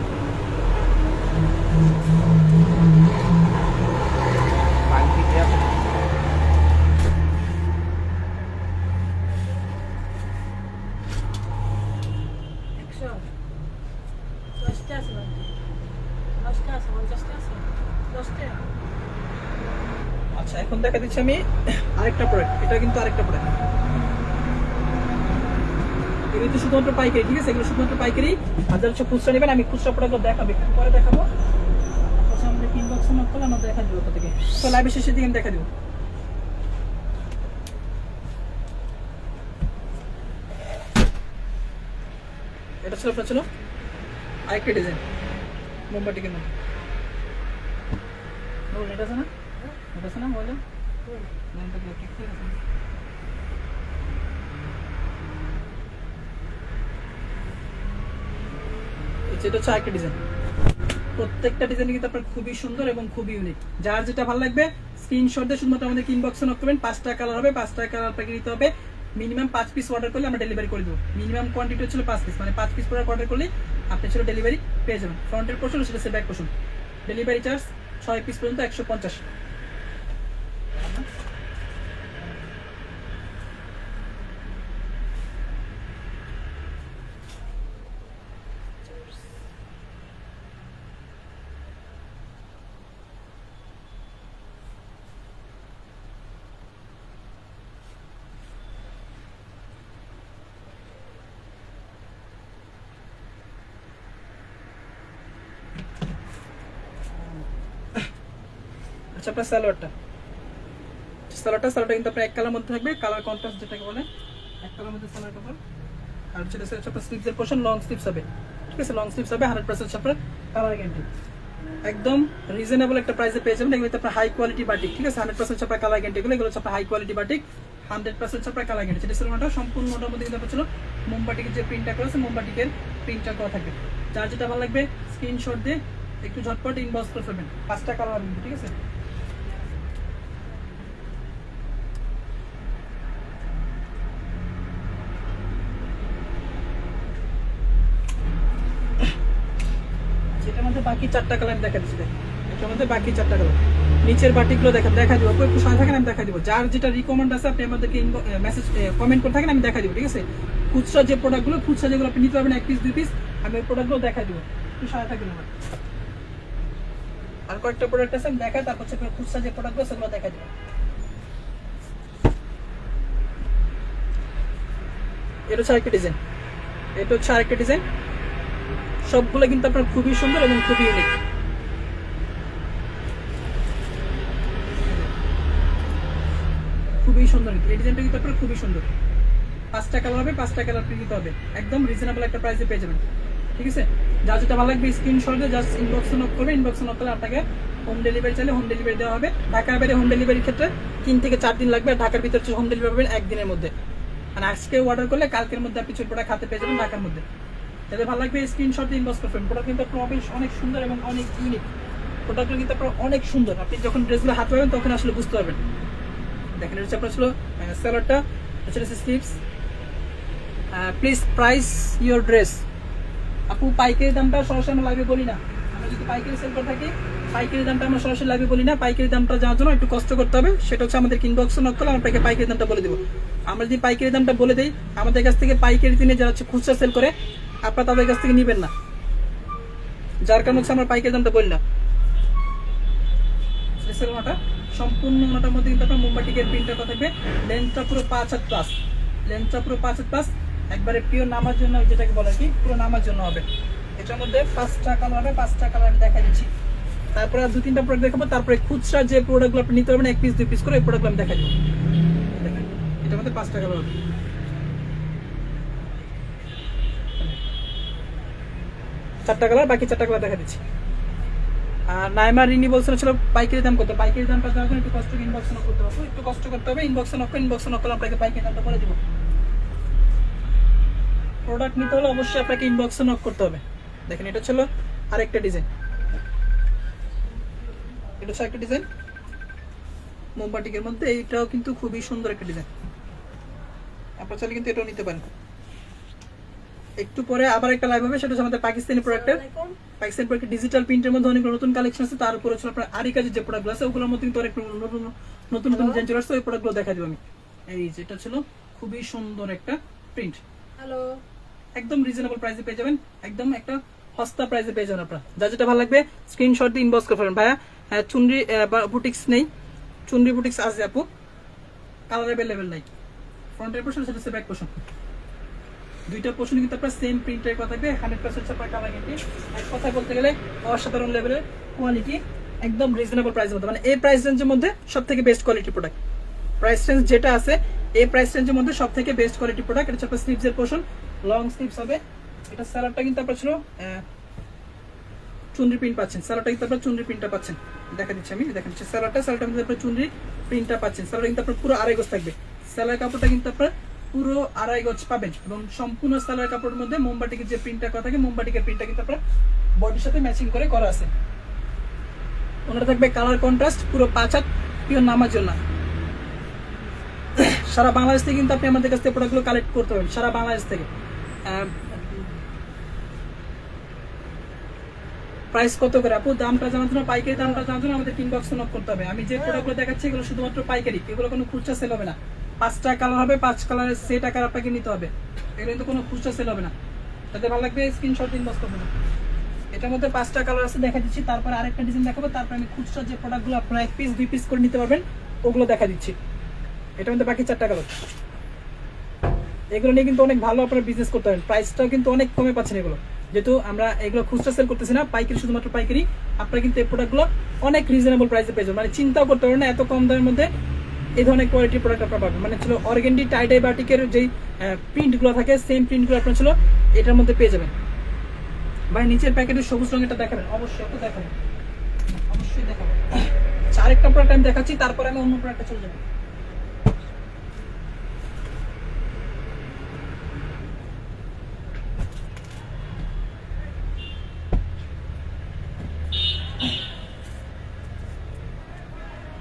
আচ্ছা এখন দেখা দিচ্ছি আমি আরেকটা প্রোডাক্ট, এটা কিন্তু আরেকটা প্রোডাক্ট, এগুলো তো শুধুমাত্র পাইকারি, ঠিক আছে? এগুলো শুধুমাত্র পাইকারি। আর যারা হচ্ছে খুচরা নেবেন আমি খুচরা প্রোডাক্ট দেখাবো, একটু পরে দেখাবো। আচ্ছা আমাদের ইনবক্সে নক করলে আমরা দেখা দিব থেকে, তো লাইভের শেষের দিকে আমি দেখা দিব। এটা ছিল আপনার ছিল আরেকটা ডিজাইন মোমবাটিকের মধ্যে, এটা আছে না, এটা আছে না বলো লাইনটা কি ঠিক আছে? এটা হচ্ছে আরেকটা ডিজাইন। প্রত্যেকটা ডিজাইন কিন্তু আপনার খুবই সুন্দর এবং খুবই ইউনিক। যার যেটা ভালো লাগবে স্ক্রিনশট দিয়ে শুধুমাত্র আমাদের ইনবক্সে নক করবেন। 5টা কালার হবে, 5টা কালার আপনাকে নিতে হবে। মিনিমাম 5 পিস অর্ডার করলে আমরা ডেলিভারি করে দেবো। মিনিমাম কোয়ান্টিটি হচ্ছিল 5 পিস, মানে 5 পিস প্রোডাক্ট অর্ডার করলে আপনি ছিল ডেলিভারি পেয়ে যাবেন। ফ্রন্টের পোর্শন সেটা হচ্ছে back portion. Delivery charge 6 piece পর্যন্ত 150। আচ্ছা, আপনার সালোয়ারটা কিন্তু আপনার এক কালার মধ্যে থাকবে, কালার কন্ট্রাস্ট যেটাকে বলে, এক কালার মধ্যে সালোয়ার কাপড়। আর যেটা হচ্ছে আপনার স্লিভসের পোর্শন লং স্লিভস হবে, ঠিক আছে? লং স্লিভস হবে, 100% আপনার কালার গ্যারান্টি। একদম রিজনেবল একটা প্রাইসে পেয়ে যাবেন। এগুলো আপনার হাই কোয়ালিটি বাটিক, ঠিক আছে? 100% আপনার কালার গ্যারান্টি। এগুলো হচ্ছে আপনার হাই কোয়ালিটি বাটিক, 100% আপনার কালার গ্যারান্টি। যেটা সিলভারটা সম্পূর্ণটার মধ্যে কিন্তু ছিল মোমবাটিকের যে প্রিন্টটা করেছে, মোমবাটিকের প্রিন্টটা করা থাকবে। যার যেটা ভালো লাগবে স্ক্রিনশট দিয়ে একটু ঝটপট ইনবক্স করে ফেলবেন। 5টা কালার হবে, ঠিক আছে? এটার মধ্যে বাকি 4টা কালার আমি দেখা দিচ্ছি। এটার মধ্যে বাকি 4টা কালার, নিচের বাটিগুলো দেখা দিব। একটু সাথে থাকেন, আমি দেখা দিব। যার যেটা রিকমেন্ড আছে আপনি আমাদেরকে মেসেজ কমেন্ট করে থাকেন, আমি দেখা দিব, ঠিক আছে? খুচরা যে প্রোডাক্টগুলো, খুচরা যেগুলো আপনি নিতে পারবেন 1 পিস 2 পিস, আমি ওই প্রোডাক্টগুলো দেখা দিব। একটু সাথে থাকবেন আমার। আর কয়েকটা প্রোডাক্ট আছে আমি দেখাই, তারপর হচ্ছে খুচরা যে প্রোডাক্টগুলো সেগুলো দেখা দিব। এটা হচ্ছে আরেকটা ডিজাইন, সবগুলো কিন্তু আপনার খুবই সুন্দর এবং খুবই ইউনিক। খুবই সুন্দর, এই ডিজাইনটা কিন্তু আপনার খুবই সুন্দর। 5টা কালার হবে, 5টা কালার প্রিন্ট হবে। একদম রিজনেবল একটা প্রাইসে পেয়ে যাবেন, ঠিক আছে? যা যেটা ভালো লাগবে স্ক্রিনশট দিয়ে জাস্ট ইনবক্সে নক করবে। ইনবক্সে নক করলে আপনাকে হোম ডেলিভারি চাইলে হোম ডেলিভারি দেওয়া হবে। ঢাকার বাইরে হোম ডেলিভারির ক্ষেত্রে 3 থেকে 4 দিন লাগবে। ঢাকার ভিতরে হোম ডেলিভারি পাবেন 1 দিনের মধ্যে। মানে আজকে অর্ডার করলে কালকের মধ্যে আপনি প্রোডাক্ট হাতে পেয়ে যাবেন ঢাকার মধ্যে। যাদের ভালো লাগবে স্ক্রিনশট দিয়ে ইনবক্স করবেন। প্রোডাক্ট কিন্তু আপনার অনেক সুন্দর এবং অনেক ইউনিক। প্রোডাক্টগুলো কিন্তু আপনার অনেক সুন্দর। আপনি যখন ড্রেসগুলো হাতে পাবেন তখন আসলে বুঝতে পারবেন। দেখেন, এটা হচ্ছে আপনার ছিল সালোয়ারটা, এটা হচ্ছে sleeves. Please price your dress. আপু পাইকারি দামটা সরাসরি আমরা লাইভে বলি না। আমরা যদি পাইকারি সেল করে থাকি, পাইকারি দামটা আমরা সরাসরি লাইভে বলি না। পাইকারি দামটা জানার জন্য একটু কষ্ট করতে হবে। সেটা হচ্ছে আমাদের ইনবক্সে নক করলে আমরা আপনাকে পাইকারি দামটা বলে দেবো। আমরা যদি পাইকারি দামটা বলে দিই, আমাদের কাছ থেকে পাইকারি দিনে যারা হচ্ছে খুচরা সেল করে, আপনারা তাদের কাছ থেকে নেবেন না। যার কারণে হচ্ছে আমরা পাইকারি দামটা বলি না। সম্পূর্ণ ওনাটার মধ্যে কিন্তু আপনার মোমবাটিকের প্রিন্টটা থাকবে। লেন্থটা পুরো 5 হাত প্লাস, একবারে পিওর নামার জন্য, যেটাকে বলে কি পুরো নামার জন্য হবে। এটার মধ্যে 5টা কালার হবে, 5টা কালার আমি দেখা দিচ্ছি। তারপরে 2-3টা প্রোডাক্ট দেখাবো। তারপরে খুচরা যে প্রোডাক্টগুলো আপনি নিতে পারবেন 1 পিস 2 পিস করে, এই প্রোডাক্টগুলো আমি দেখা দিব। দেখেন, এটার মধ্যে 5টা কালার হবে। 4টা কালার, বাকি 4টা কালার দেখা দিচ্ছি। আর নাইমা রিনি বলছিল ছিল পাইকারি দাম কত। পাইকারি দামটা দেওয়ার জন্য একটু কষ্ট ইনবক্স নক করতে হবে, ইনবক্স নক করলে আপনাকে পাইকারি দামটা বলে দিব। প্রোডাক্ট নিতে হলে অবশ্যই আপনাকে ইনবক্সে নক করতে হবে। দেখেন, এটা ছিল আরেকটা ডিজাইন, এটা হচ্ছে একটা ডিজাইন মোমবাটিকের মধ্যে। এইটাও কিন্তু খুবই সুন্দর একটা ডিজাইন। আপনারা চাইলে কিন্তু এটাও নিতে পারেন। একটু পরে আবার একটা লাইভ হবে, সেটা হচ্ছে আমাদের পাকিস্তানি প্রোডাক্টের ডিজিটাল প্রিন্টের মধ্যে অনেক নতুন কালেকশন আছে। তার উপরে হচ্ছে আপনার আরিকাজের যে প্রোডাক্টগুলো আছে, ওগুলোর মধ্যে কিন্তু অনেক নতুন ডিজাইন চলে আসছে। ওই প্রোডাক্টগুলো দেখা দিব আমি। এই যেটা ছিল খুবই সুন্দর একটা প্রিন্ট। হ্যালো, একদম রিজনেবল প্রাইসে পেয়ে যাবেন, একদম একটা সস্তা প্রাইসে পেয়ে যাবেন। আপনারা যা যেটা ভালো লাগবে স্ক্রিনশট দিয়ে ইনবক্স করে ফেলবেন। ভাইয়া চুনরি বুটিক্স নেই, চুনরি বুটিক্স আছে আপু, কালার অ্যাভেলেবেল নাই। ফ্রন্টের পোর্শন, সেটা হচ্ছে ব্যাক পোর্শন। দুইটা পোর্শন কিন্তু আপনার সেম প্রিন্টের কথা থাকবে, 100% আপনার কালার গ্যারান্টি। এক কথায় বলতে গেলে অসাধারণ লেভেলের কোয়ালিটি, একদম রিজনেবল প্রাইসের মধ্যে। মানে এই প্রাইস রেঞ্জের মধ্যে সব থেকে best quality product. Price range যেটা আছে, এই প্রাইস রেঞ্জের মধ্যে সব থেকে বেস্ট কোয়ালিটি প্রোডাক্ট। এটা হচ্ছে আপনার স্লিভসের পোর্শন, লং স্লিভস হবে। এটা সালোয়ারটা কিন্তু আপনার ছিল চুনরি প্রিন্ট পাচ্ছেন। সালোয়ারটা কিন্তু আপনারা চুনরি প্রিন্টটা পাচ্ছেন, দেখা দিচ্ছি আমি, দেখেন সালোয়ারটার মধ্যে আপনারা চুনরি প্রিন্টটা পাচ্ছেন। সালোয়ার কিন্তু আপনার পুরো আড়াই গজ থাকবে, সালোয়ার কাপড়টা কিন্তু আপনার পুরো আড়াই গজ পাবেন এবং সম্পূর্ণ সালোয়ার কাপড়ের মধ্যে মোমবাটিকের যে প্রিন্টটা করা থাকে মোমবাটিকের প্রিন্টটা কিন্তু আপনার বডির সাথে ম্যাচিং করে করা আছে। ওনাটা থাকবে কালার কন্ট্রাস্ট, পুরো 5 হাত পিওর নামার জন্য। সারা বাংলাদেশ থেকে কিন্তু আপনি আমাদের কাছ থেকে প্রোডাক্টগুলো কালেক্ট করতে পারবেন, সারা বাংলাদেশ থেকে। প্রাইস কত করে আপু? দামটা জানার জন্য, পাইকারি দামটা জানার জন্য আমাদের ইনবক্সে নক করতে হবে। আমি যে প্রোডাক্টগুলো দেখাচ্ছি এগুলো শুধুমাত্র পাইকারি, এগুলো কোনো খুচরা সেল হবে না। 5টা কালার হবে, 5 কালারের সেট আকার আপনাকে নিতে হবে, এগুলো কিন্তু কোনো খুচরা সেল হবে না। তাতে ভালো লাগবে স্ক্রিনশট ইনবক্স করবেন। এটার মধ্যে 5টা কালার আছে, দেখা দিচ্ছি। তারপরে আরেকটা ডিজাইন দেখাবো, তারপরে আমি খুচরা যে প্রোডাক্টগুলো আপনারা 1 পিস 2 পিস করে নিতে পারবেন ওগুলো দেখা দিচ্ছি। এটার মধ্যে বাকি 4টা কালার, এগুলো নিয়ে কিন্তু অনেক ভালো আপনারা বিজনেস করতে পারেন। প্রাইসটাও কিন্তু অনেক কমে পাচ্ছেন এগুলো, যেহেতু আমরা এগুলো খুচরা সেল করতেছি না, পাইকারি, শুধুমাত্র পাইকারি। আপনারা কিন্তু এই প্রোডাক্টগুলো অনেক রিজনেবল প্রাইসে পেয়ে যাবেন, মানে চিন্তাও করতে পারবেন না এত কম দামের মধ্যে এই ধরনের কোয়ালিটির প্রোডাক্ট আপনারা পাবেন। মানে ছিল অর্গেন্ডি টাইডাই বাটিকের যেই প্রিন্টগুলো থাকে সেম প্রিন্টগুলো আপনার ছিল এটার মধ্যে পেয়ে যাবেন। ভাই নিচের প্যাকেটের সবুজ রঙেরটা দেখাবেন, অবশ্যই একটু দেখাবেন, অবশ্যই দেখাবেন। আরেকটা প্রোডাক্ট আমি দেখাচ্ছি, তারপরে আমি অন্য প্রোডাক্টে চলে যাবো।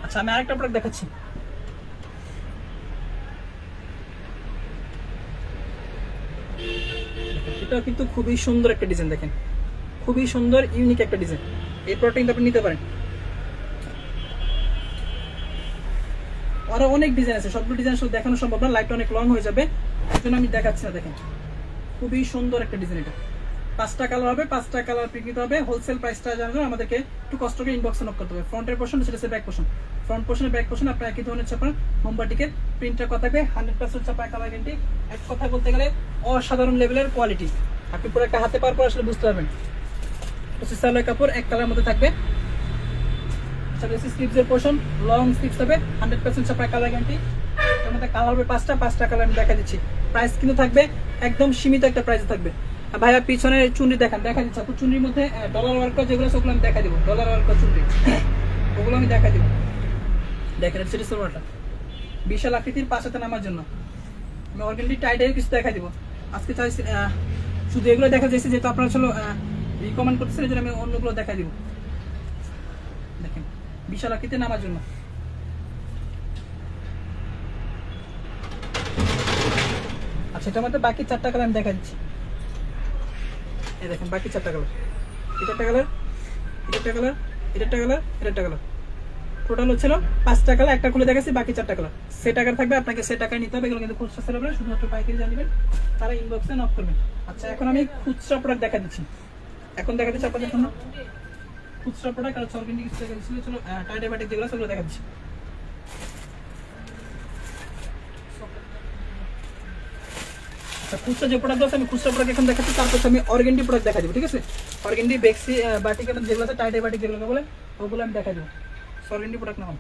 আচ্ছা, আমি আরেকটা প্রোডাক্ট দেখাচ্ছি। এটা কিন্তু খুবই সুন্দর একটা ডিজাইন, দেখেন খুবই সুন্দর ইউনিক একটা ডিজাইন। এই প্রোডাক্ট কিন্তু আপনি নিতে পারেন। আরো অনেক ডিজাইন আছে, সবগুলো ডিজাইন সব দেখানো সম্ভব না, লাইভটা অনেক লং হয়ে যাবে, এই জন্য আমি দেখাচ্ছি না। দেখেন খুবই সুন্দর একটা ডিজাইন, এটা 5টা কালার হবে, 5টা কালার প্রিন্ট হবে। হোলসেল প্রাইসটা জানার জন্য আমাদেরকে একটু কষ্ট করে ইনবক্সে নক করতে হবে। ফ্রন্টের পোর্শন, সেটা হচ্ছে ব্যাক পোর্শন। ফ্রন্ট পোর্শনের ব্যাক পোর্শন আপনার একই ধরনের ছাপা মোমবাটিকের প্রিন্টটা কথা থাকবে, 100% ছাপা কালার গ্যারান্টি। এক কথা বলতে গেলে অসাধারণ লেভেলের কোয়ালিটি, আপনি পুরো একটা হাতে পাওয়ার পর আসলে বুঝতে পারবেন। হচ্ছে সালোয়ার কাপড় এক কালার মধ্যে থাকবে, স্লিভসের পোর্শন লং স্লিভস হবে, 100% ছাপা কালার গ্যারান্টি। এর মধ্যে কালার হবে 5টা কালার আমি দেখা দিচ্ছি। প্রাইস কিন্তু থাকবে একদম সীমিত একটা প্রাইসে থাকবে। ভাইয়া পিছনে চুনরি দেখা দিচ্ছে, আপু চুনরির মধ্যে ডলার ওয়ার্ক যেগুলো আছে ওগুলো আমি দেখা দিব, ডলার ওয়ার্ক চুনরি ওগুলো আমি দেখা দিব। দেখেন সেটা সোলারটা বিশাল আকৃতির 5 হাতে নামার জন্য আমি অর্গানলি টাইডের কিছু দেখা দিব আজকে। চাইছি শুধু এগুলো দেখা যাচ্ছে, যেহেতু আপনারা চলো রিকমেন্ড করতেছেন, এই জন্য আমি অন্যগুলো দেখা দিব। দেখেন বিশাল আকৃতির নামার জন্য। আচ্ছা, এটার মধ্যে বাকি 4টা কালার আমি দেখা দিচ্ছি। এই দেখেন বাকি 4টা কালার, এটা একটা কালার, এটা একটা কালার, এটা একটা কালার, এটা একটা কালার। টোটাল হচ্ছিল 5টা কালার, একটা খুলে দেখাচ্ছি, বাকি 4টা কালার সেট আকার থাকবে। আপনাকে সেট আকার নিতে হবে, এগুলো কিন্তু খুচরা সেল হবে না, শুধুমাত্র পাইকারি জানবেন, তারা ইনবক্সে নক করবেন। আচ্ছা, এখন আমি খুচরা প্রোডাক্ট দেখা দিচ্ছি। এখন দেখা দিচ্ছি আপনাদের জন্য খুচরা প্রোডাক্ট আর অর্গানিক কিছু দেখা দিচ্ছিল। চলো টাইডাই বাটিক যেগুলো সেগুলো দেখা দিচ্ছি। খুচরা যে প্রোডাক্ট আছে আমি খুচরা প্রোডাক্ট এখন দেখাচ্ছি, তারপর আমি অর্গানডি প্রোডাক্ট দেখা দিব। ঠিক আছে, অর্গানডি বেক্সি বাটিক যেগুলো আছে, টাইডাই বাটিক যেগুলো বলে ওগুলো আমি দেখা দিব। অর্গানডি প্রোডাক্ট নাম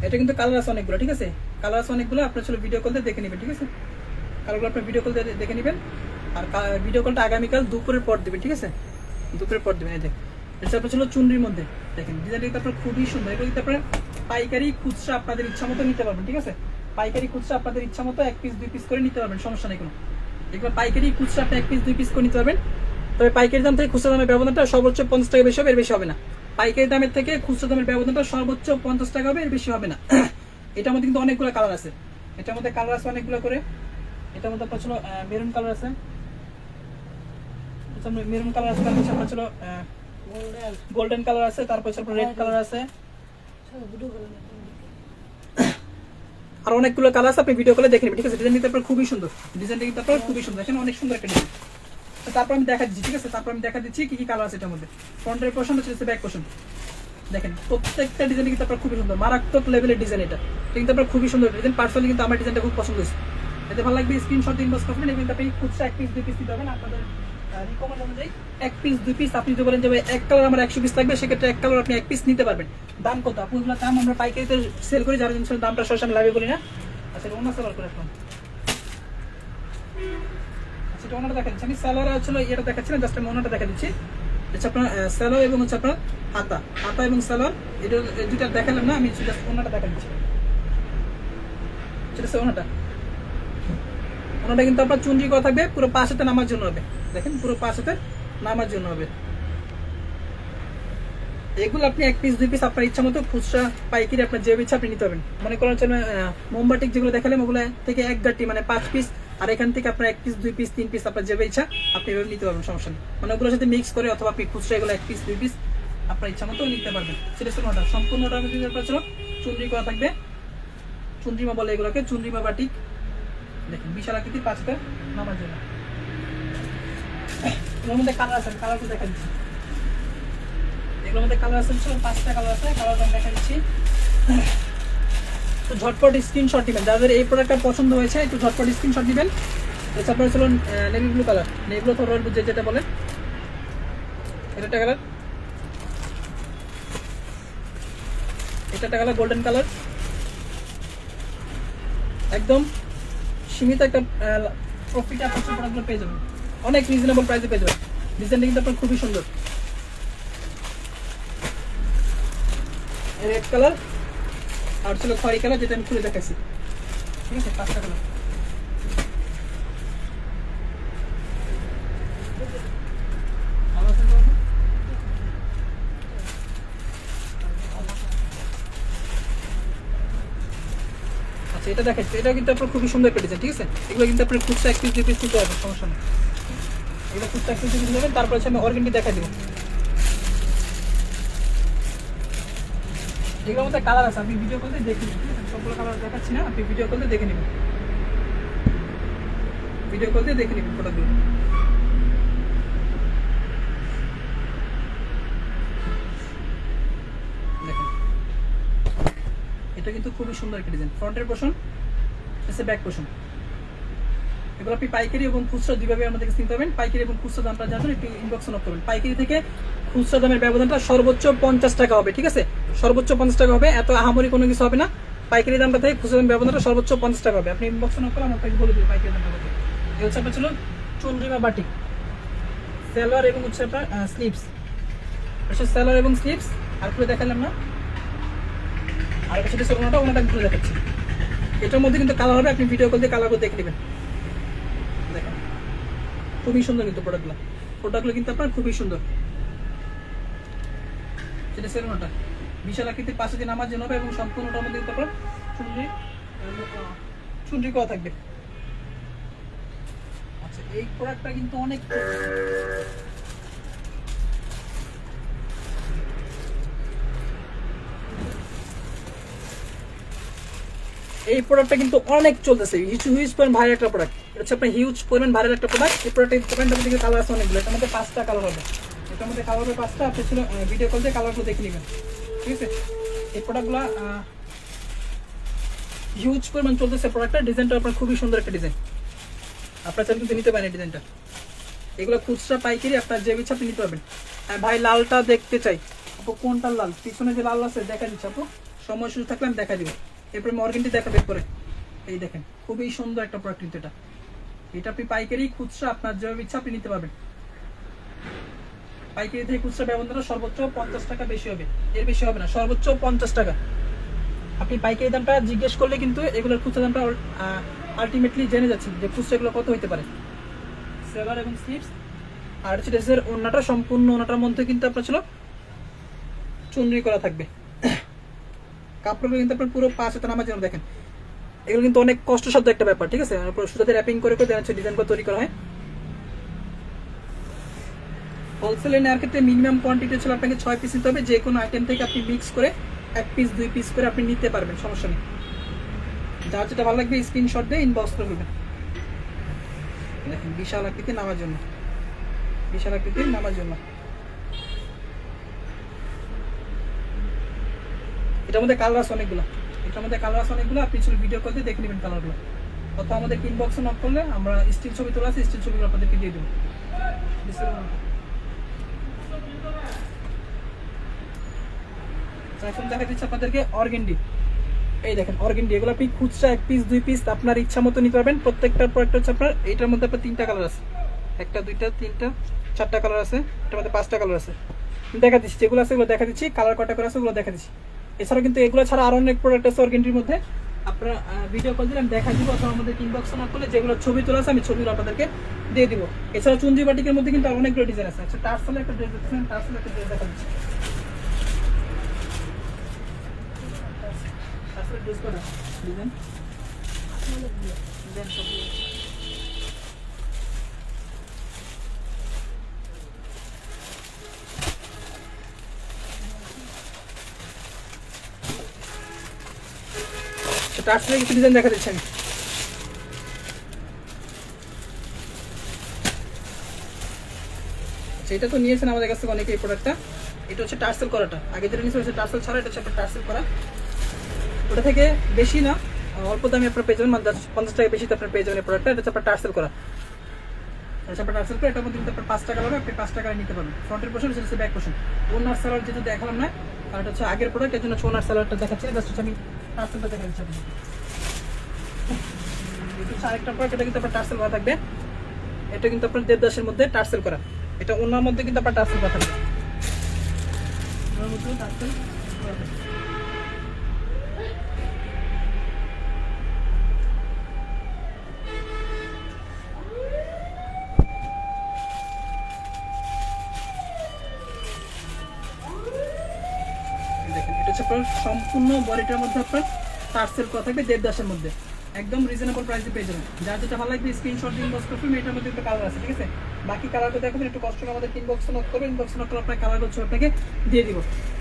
এটা কিন্তু কালার আছে অনেকগুলো। ঠিক আছে, কালার আছে অনেকগুলো, আপনার চলো ভিডিও কল দিয়ে দেখে নেবেন। ঠিক আছে, কালারগুলো আপনার ভিডিও কল দিয়ে দেখে নেবেন, আর ভিডিও কলটা আগামীকাল দুপুরের পর দেবেন। ঠিক আছে, দুপুরের পর দেবেন। এই দেখ এটা আপনার ছিল চুনরির মধ্যে, দেখেন ডিজাইনটা কিন্তু আপনার খুবই সুন্দর। এগুলো কিন্তু আপনার পাইকারি খুচরা আপনাদের ইচ্ছা মতো নিতে পারবেন। ঠিক আছে, পাইকারি খুচরা আপনাদের ইচ্ছা মতো 1 পিস 2 পিস করে নিতে পারবেন, সমস্যা নেই কোনো। এগুলো পাইকারি খুচরা আপনি 1 পিস 2 পিস করে নিতে পারবেন। তবে পাইকারি দাম থেকে খুচরা দামের ব্যবধানটা সর্বোচ্চ 50 টাকা বেশি হবে, এর বেশি হবে না। পাইকারি দামের থেকে খুচরা দামের ব্যবধানটা সর্বোচ্চ 50 টাকা হবে, এর বেশি হবে না। এটার মধ্যে কিন্তু অনেকগুলো কালার আছে, এটার মধ্যে কালার আছে অনেকগুলো করে। এটার মধ্যে আপনার ছিল মেরুন কালার আছে, মেরুন কালার আছে, তারপর আপনার ছিল গোল্ডেন কালার আছে, তারপর আপনার রেড কালার আছে, আর অনেকগুলো কালার আছে, আপনি ভিডিও কলে দেখে নেবেন। ঠিক আছে, ডিজাইন কিন্তু আপনার খুবই সুন্দর, ডিজাইনটা কিন্তু আপনার খুবই সুন্দর, দেখেন অনেক সুন্দর একটা ডিজাইন। তারপর আমি দেখা দিচ্ছি। ঠিক আছে, তারপর আমি দেখা দিচ্ছি কি কি কালার আছে এটার মধ্যে। ফ্রন্টের পোর্শন হচ্ছে ব্যাক পোর্শন, দেখেন প্রত্যেকটা ডিজাইন কিন্তু আপনার খুবই সুন্দর, মারাত্মক লেভেলের ডিজাইন। এটা কিন্তু আপনার খুবই সুন্দর ডিজাইন, পার্সোনালি কিন্তু আমার ডিজাইনটা খুব পছন্দ হয়েছে। এতে ভালো লাগবে স্ক্রিনশট ইনবক্স করবেন, এবং আপনি খুচরা 1 পিস 2 পিস দিতে হবেন আপনাদের রিকমেন্ড অনুযায়ী। 1 পিস 2 পিস আপনি যদি বলেন যে এক কালার আমার 100 পিস লাগবে, সেক্ষেত্রে এক কালার আপনি 1 পিস নিতে পারবেন। দাম কত আপু? এগুলো দাম আমরা পাইকারিতে সেল করি, যারা জিনিসের দামটা সরাসরি লাভে বলি না। আচ্ছা, অন্য সেল করে রাখলাম। সেটা ওনাটা দেখা দিচ্ছি আমি, সালোয়ার আসলে এটা দেখাচ্ছি না, জাস্ট আমি ওনাটা দেখা দিচ্ছি। হচ্ছে আপনার সালোয়ার এবং হচ্ছে আপনার হাতা, হাতা এবং সালোয়ার এটা দুইটা দেখালাম না, আমি জাস্ট ওনাটা দেখা দিচ্ছি। সেটা হচ্ছে ওনাটা, ওনাটা কিন্তু আপনার চুনরি করা থাকবে, পুরো পাশেতে নামার জন্য হবে। দেখেন পুরো পাশেতে নামার জন্য হবে। এগুলো আপনি এক পিস দুই পিস আপনার ইচ্ছা মতো খুচরা পাইকারি আপনার যে ইচ্ছা আপনি নিতে পারবেন। মনে করেন হচ্ছে মোমবাটিক যেগুলো দেখালাম ওগুলো থেকে এক গাঁটি মানে 5 পিস, আর এখান থেকে আপনার 1 পিস 2 পিস 3 পিস আপনার যে ইচ্ছা আপনি এভাবে নিতে পারবেন, সমস্যা নেই। মানে ওগুলোর সাথে মিক্স করে অথবা আপনি খুচরা এগুলো 1 পিস 2 পিস আপনার ইচ্ছা মতো নিতে পারবেন। সেটা হচ্ছে ওটা সম্পূর্ণটা আমি দিতে পারছি। চুনরি করা থাকবে, চুনরিমা বলে এগুলোকে, চুনরিমা বাটিক। দেখেন বিশাল আকৃতির পাঁচটা নামার জন্য। এগুলোর মধ্যে কালার আছে, কালারটা দেখা দিচ্ছি। এগুলোর মধ্যে কালার আছে 5টা কালার আছে, কালার আমি দেখা দিচ্ছি। তো ঝটপট স্ক্রিনশট দিবেন, যাদের এই প্রোডাক্টটা পছন্দ হয়েছে একটু ঝটপট স্ক্রিনশট দিবেন। এটা আপনার ছিল navy blue colour, navy blue অথবা রয়্যাল ব্লু যেটা বলে, এটা একটা কালার, এটা একটা কালার গোল্ডেন কালার। একদম সীমিত একটা প্রফিট আপনার প্রোডাক্টগুলো পেয়ে যাবেন, অনেক রিজনেবল প্রাইসে পেয়ে যাবেন। ডিজাইনটা কিন্তু আপনার খুবই সুন্দর। রেড কালার আর ছিল খয়েরি কালার, যেটা আমি খুলে দেখাচ্ছি। ঠিক আছে, 5টা কালার। আচ্ছা এটা দেখাচ্ছি, এটা কিন্তু আপনার খুবই সুন্দর একটা ডিজাইন। ঠিক আছে, এগুলো কিন্তু আপনার খুচরা 1 পিস 2 পিস নিতে পারবেন, সমস্যা নেই। এগুলো খুচরা 1 পিস 2 পিস নেবেন, তারপর হচ্ছে আমি অর্গানটি দেখা দিব। এগুলোর মধ্যে কালার আছে, আপনি ভিডিও কলতে দেখে নিন। ঠিক আছে, সবগুলো কালার দেখাচ্ছি না, আপনি ভিডিও কলতে দেখে নেবেন, ভিডিও কলতে দেখে নেবেন প্রোডাক্টগুলো। দেখেন এটা কিন্তু খুবই সুন্দর একটা ডিজাইন। ফ্রন্টের পোর্শন, এসে ব্যাক পোর্শন। এগুলো আপনি পাইকারি এবং খুচরা দুইভাবে আমাদের কাছে নিতে পারবেন। পাইকারি এবং খুচরা দামটা জানবেন একটু ইনবক্স নক করবেন। পাইকারি থেকে খুচরা দামের ব্যবধানটা সর্বোচ্চ 50 টাকা হবে। ঠিক আছে, সর্বোচ্চ 50 টাকা হবে, এত আহামরি কোনো কিছু হবে না। পাইকারি দামটা থেকে খুচরা দামের ব্যবধানটা সর্বোচ্চ 50 টাকা হবে। আপনি ইনবক্স নক করলে আমাকে বলে দেবেন পাইকারি দামটা কত। এই হচ্ছে আপনার ছিল চুনরিমা বাটিক, সালোয়ার এবং হচ্ছে আপনার স্লিভস। সালোয়ার এবং স্লিভস আর খুলে দেখালাম না, আর সেটা ওনাটা ওনাটা খুলে দেখাচ্ছি। এটার মধ্যে কিন্তু কালার হবে, আপনি ভিডিও কল দিয়ে কালারগুলো দেখে নেবেন। দেখেন খুবই সুন্দর কিন্তু প্রোডাক্টগুলো কিন্তু আপনার খুবই সুন্দর। সেটা সেরোনাটা বিশাল আকৃতির পাশে দিয়ে নামার জন্য হবে এবং সম্পূর্ণটার মধ্যে কিন্তু আপনার চুনরি করা থাকবে। আচ্ছা এই প্রোডাক্টটা কিন্তু অনেক, এই প্রোডাক্টটা কিন্তু অনেক চলতেছে, হিউজ পরিমাণ ভাইরাল একটা প্রোডাক্ট। এটা হচ্ছে আপনার হিউজ পরিমাণ ভাইরাল একটা প্রোডাক্ট। এই প্রোডাক্টের মধ্যে কালার আছে অনেকগুলো, এটার মধ্যে 5টা কালার হবে। এটার মধ্যে কালার হবে 5টা, আপনি ছিল ভিডিও কল দিয়ে কালারগুলো দেখে নেবেন। ঠিক আছে, এই প্রোডাক্টগুলো হিউজ পরিমাণ চলতেছে প্রোডাক্টটা। ডিজাইনটা আপনার খুবই সুন্দর একটা ডিজাইন, আপনার চাইলে কিন্তু নিতে পারেন এই ডিজাইনটা। এগুলো খুচরা পাইকারি আপনার যে ইচ্ছা আপনি নিতে পারবেন। ভাই লালটা দেখতে চাই আপু, কোনটা লাল? পিছনে যে লাল আছে দেখা দিচ্ছে আপু, সময় সুযোগ থাকলে আমি দেখা দিব। এরপরে মর্গেনটি দেখাবে পরে। এই দেখেন খুবই সুন্দর একটা প্রোডাক্ট কিন্তু এটা আপনি পাইকারি খুচরা আপনার যে ইচ্ছা আপনি নিতে পারবেন। পাইকারি থেকে খুচরা ব্যবধানটা সর্বোচ্চ 50 টাকা বেশি হবে, এর বেশি হবে না, সর্বোচ্চ 50 টাকা। আপনি পাইকারি দামটা জিজ্ঞেস করলে কিন্তু এগুলোর খুচরা দামটা আলটিমেটলি জেনে যাচ্ছেন যে খুচরা এগুলো কত হতে পারে। সেলার এবং স্লিভস আর হচ্ছে ড্রেসের ওড়নাটা, সম্পূর্ণ ওড়নাটার মধ্যে কিন্তু আপনার ছিল চুনরি করা থাকবে। কাপড়গুলো কিন্তু আপনার পুরো পাঁচ হাতে নামার জন্য। দেখেন এগুলো কিন্তু অনেক কষ্টসাধ্য একটা ব্যাপার। ঠিক আছে, সুতাতে র্যাপিং করে করে হচ্ছে ডিজাইন করে তৈরি করা হয়। হোলসেলে নেওয়ার ক্ষেত্রে মিনিমাম কোয়ান্টিটি ছিল আপনাকে 6 পিস নিতে হবে। যে কোনো আইটেম থেকে আপনি মিক্স করে 1 পিস 2 পিস করে আপনি নিতে পারবেন, সমস্যা নেই। যার যেটা ভালো লাগবে স্ক্রিনশট দিয়ে ইনবক্স করে দেবেন। দেখেন বিশাল আকৃতি নামার জন্য, বিশাল আকৃতি নামার জন্য। এটার মধ্যে কালার আছে অনেকগুলো, এটার মধ্যে কালার আছে অনেকগুলো। আপনি শুধু ভিডিও কল দিয়ে দেখে নেবেন কালারগুলো, অথবা আমাদের ইনবক্সে নক করলে আমরা স্টিল ছবি তোলা আছে, স্টিল ছবিগুলো আপনাদেরকে দিয়ে দেবো। এখন দেখা দিচ্ছে আপনাদেরকে অর্গেন্ডি। এই দেখেন অর্গেন্ডি, এগুলো আপনি খুচরা 1 পিস 2 পিস আপনার ইচ্ছা মতো নিতে পারবেন। প্রত্যেকটার প্রোডাক্ট হচ্ছে আপনার, এটার মধ্যে আপনার 3টা কালার আছে। একটা, দুইটা, তিনটা, 4টা কালার আছে, এটার মধ্যে 5টা কালার আছে। দেখা দিচ্ছি যেগুলো আছে এগুলো দেখা দিচ্ছি, কালার কটা করে আছে ওগুলো দেখা দিচ্ছি। এছাড়া কিন্তু এগুলো ছাড়া আরো অনেক প্রোডাক্ট আছে অর্গেন্ডির মধ্যে, আপনারা ভিডিও কল দিলে আমি দেখা দিব, অথবা আমাদের ইনবক্স না করলে যেগুলো ছবি তোলা আছে আমি ছবিগুলো আপনাদেরকে দিয়ে দিব। এছাড়া চুনজি বাটিকের মধ্যে কিন্তু অনেকগুলো ডিজাইন আছে। আচ্ছা টার্সেলের একটা ড্রেস দেখছেন, টার্সেলের একটা ড্রেস দেখা দিচ্ছি। টার্সেলের ড্রেস কটা ডিজাইন ডিজাইন সব টার্সেলের কিছু ডিজাইন দেখা দিচ্ছি আমি। এটা তো নিয়েছেন আমাদের কাছ থেকে অনেকে এই প্রোডাক্টটা। এটা হচ্ছে টার্সেল করাটা, আগে যেটা নিয়েছে হচ্ছে টার্সেল ছাড়া, এটা হচ্ছে আপনার টার্সেল করা। ওটা থেকে বেশি না, অল্প দামে আপনার পেয়ে যাবেন, মানে 50 টাকা বেশিতে আপনার পেয়ে যাবেন এই প্রোডাক্টটা। এটা হচ্ছে আপনার টার্সেল করা, এটা হচ্ছে আপনার টার্সেল করা। এটার মধ্যে কিন্তু আপনার 5 টাকা হবে, আপনি 5 টাকা নিতে পারবেন। ফ্রন্টের পোর্শন, এটা হচ্ছে ব্যাক পোর্শন। ওনার সালোয়ার যেটা দেখালাম না, আর এটা হচ্ছে আগের প্রোডাক্ট, এর জন্য ওনার সালোয়ারটা দেখাচ্ছি। জাস্ট হচ্ছে আমি টার্সেলটা দেখা দিচ্ছি আপনাকে। এটা হচ্ছে আরেকটা প্রোডাক্ট, এটা কিন্তু আপনার টার্সেল করা থাকবে। এটা কিন্তু আপনার দেবদাসের মধ্যে টার্সেল করা, এটা ওনার মধ্যে কিন্তু আপনার টার্সেল করা থাকবে। ওনার মধ্যে টার্সেল করা থাকবে। দেখেন এটা হচ্ছে আপনার সম্পূর্ণ বডিটার মধ্যে আপনার টার্সেল করা থাকবে দেবদাসের মধ্যে, একদম রিজনেবল প্রাইসে পেয়ে যাবেন। যার যেটা ভালো লাগবে স্ক্রিনশট দিয়ে ইনবক্স করবেন। এটার মধ্যে একটা কালার আছে, ঠিক আছে? বাকি কালারটা দেখাবেন, একটু কষ্ট করে আমাদের ইনবক্স নক করবেন। ইনবক্স নক করে আপনার কালার হচ্ছে আপনাকে দিয়ে দিব।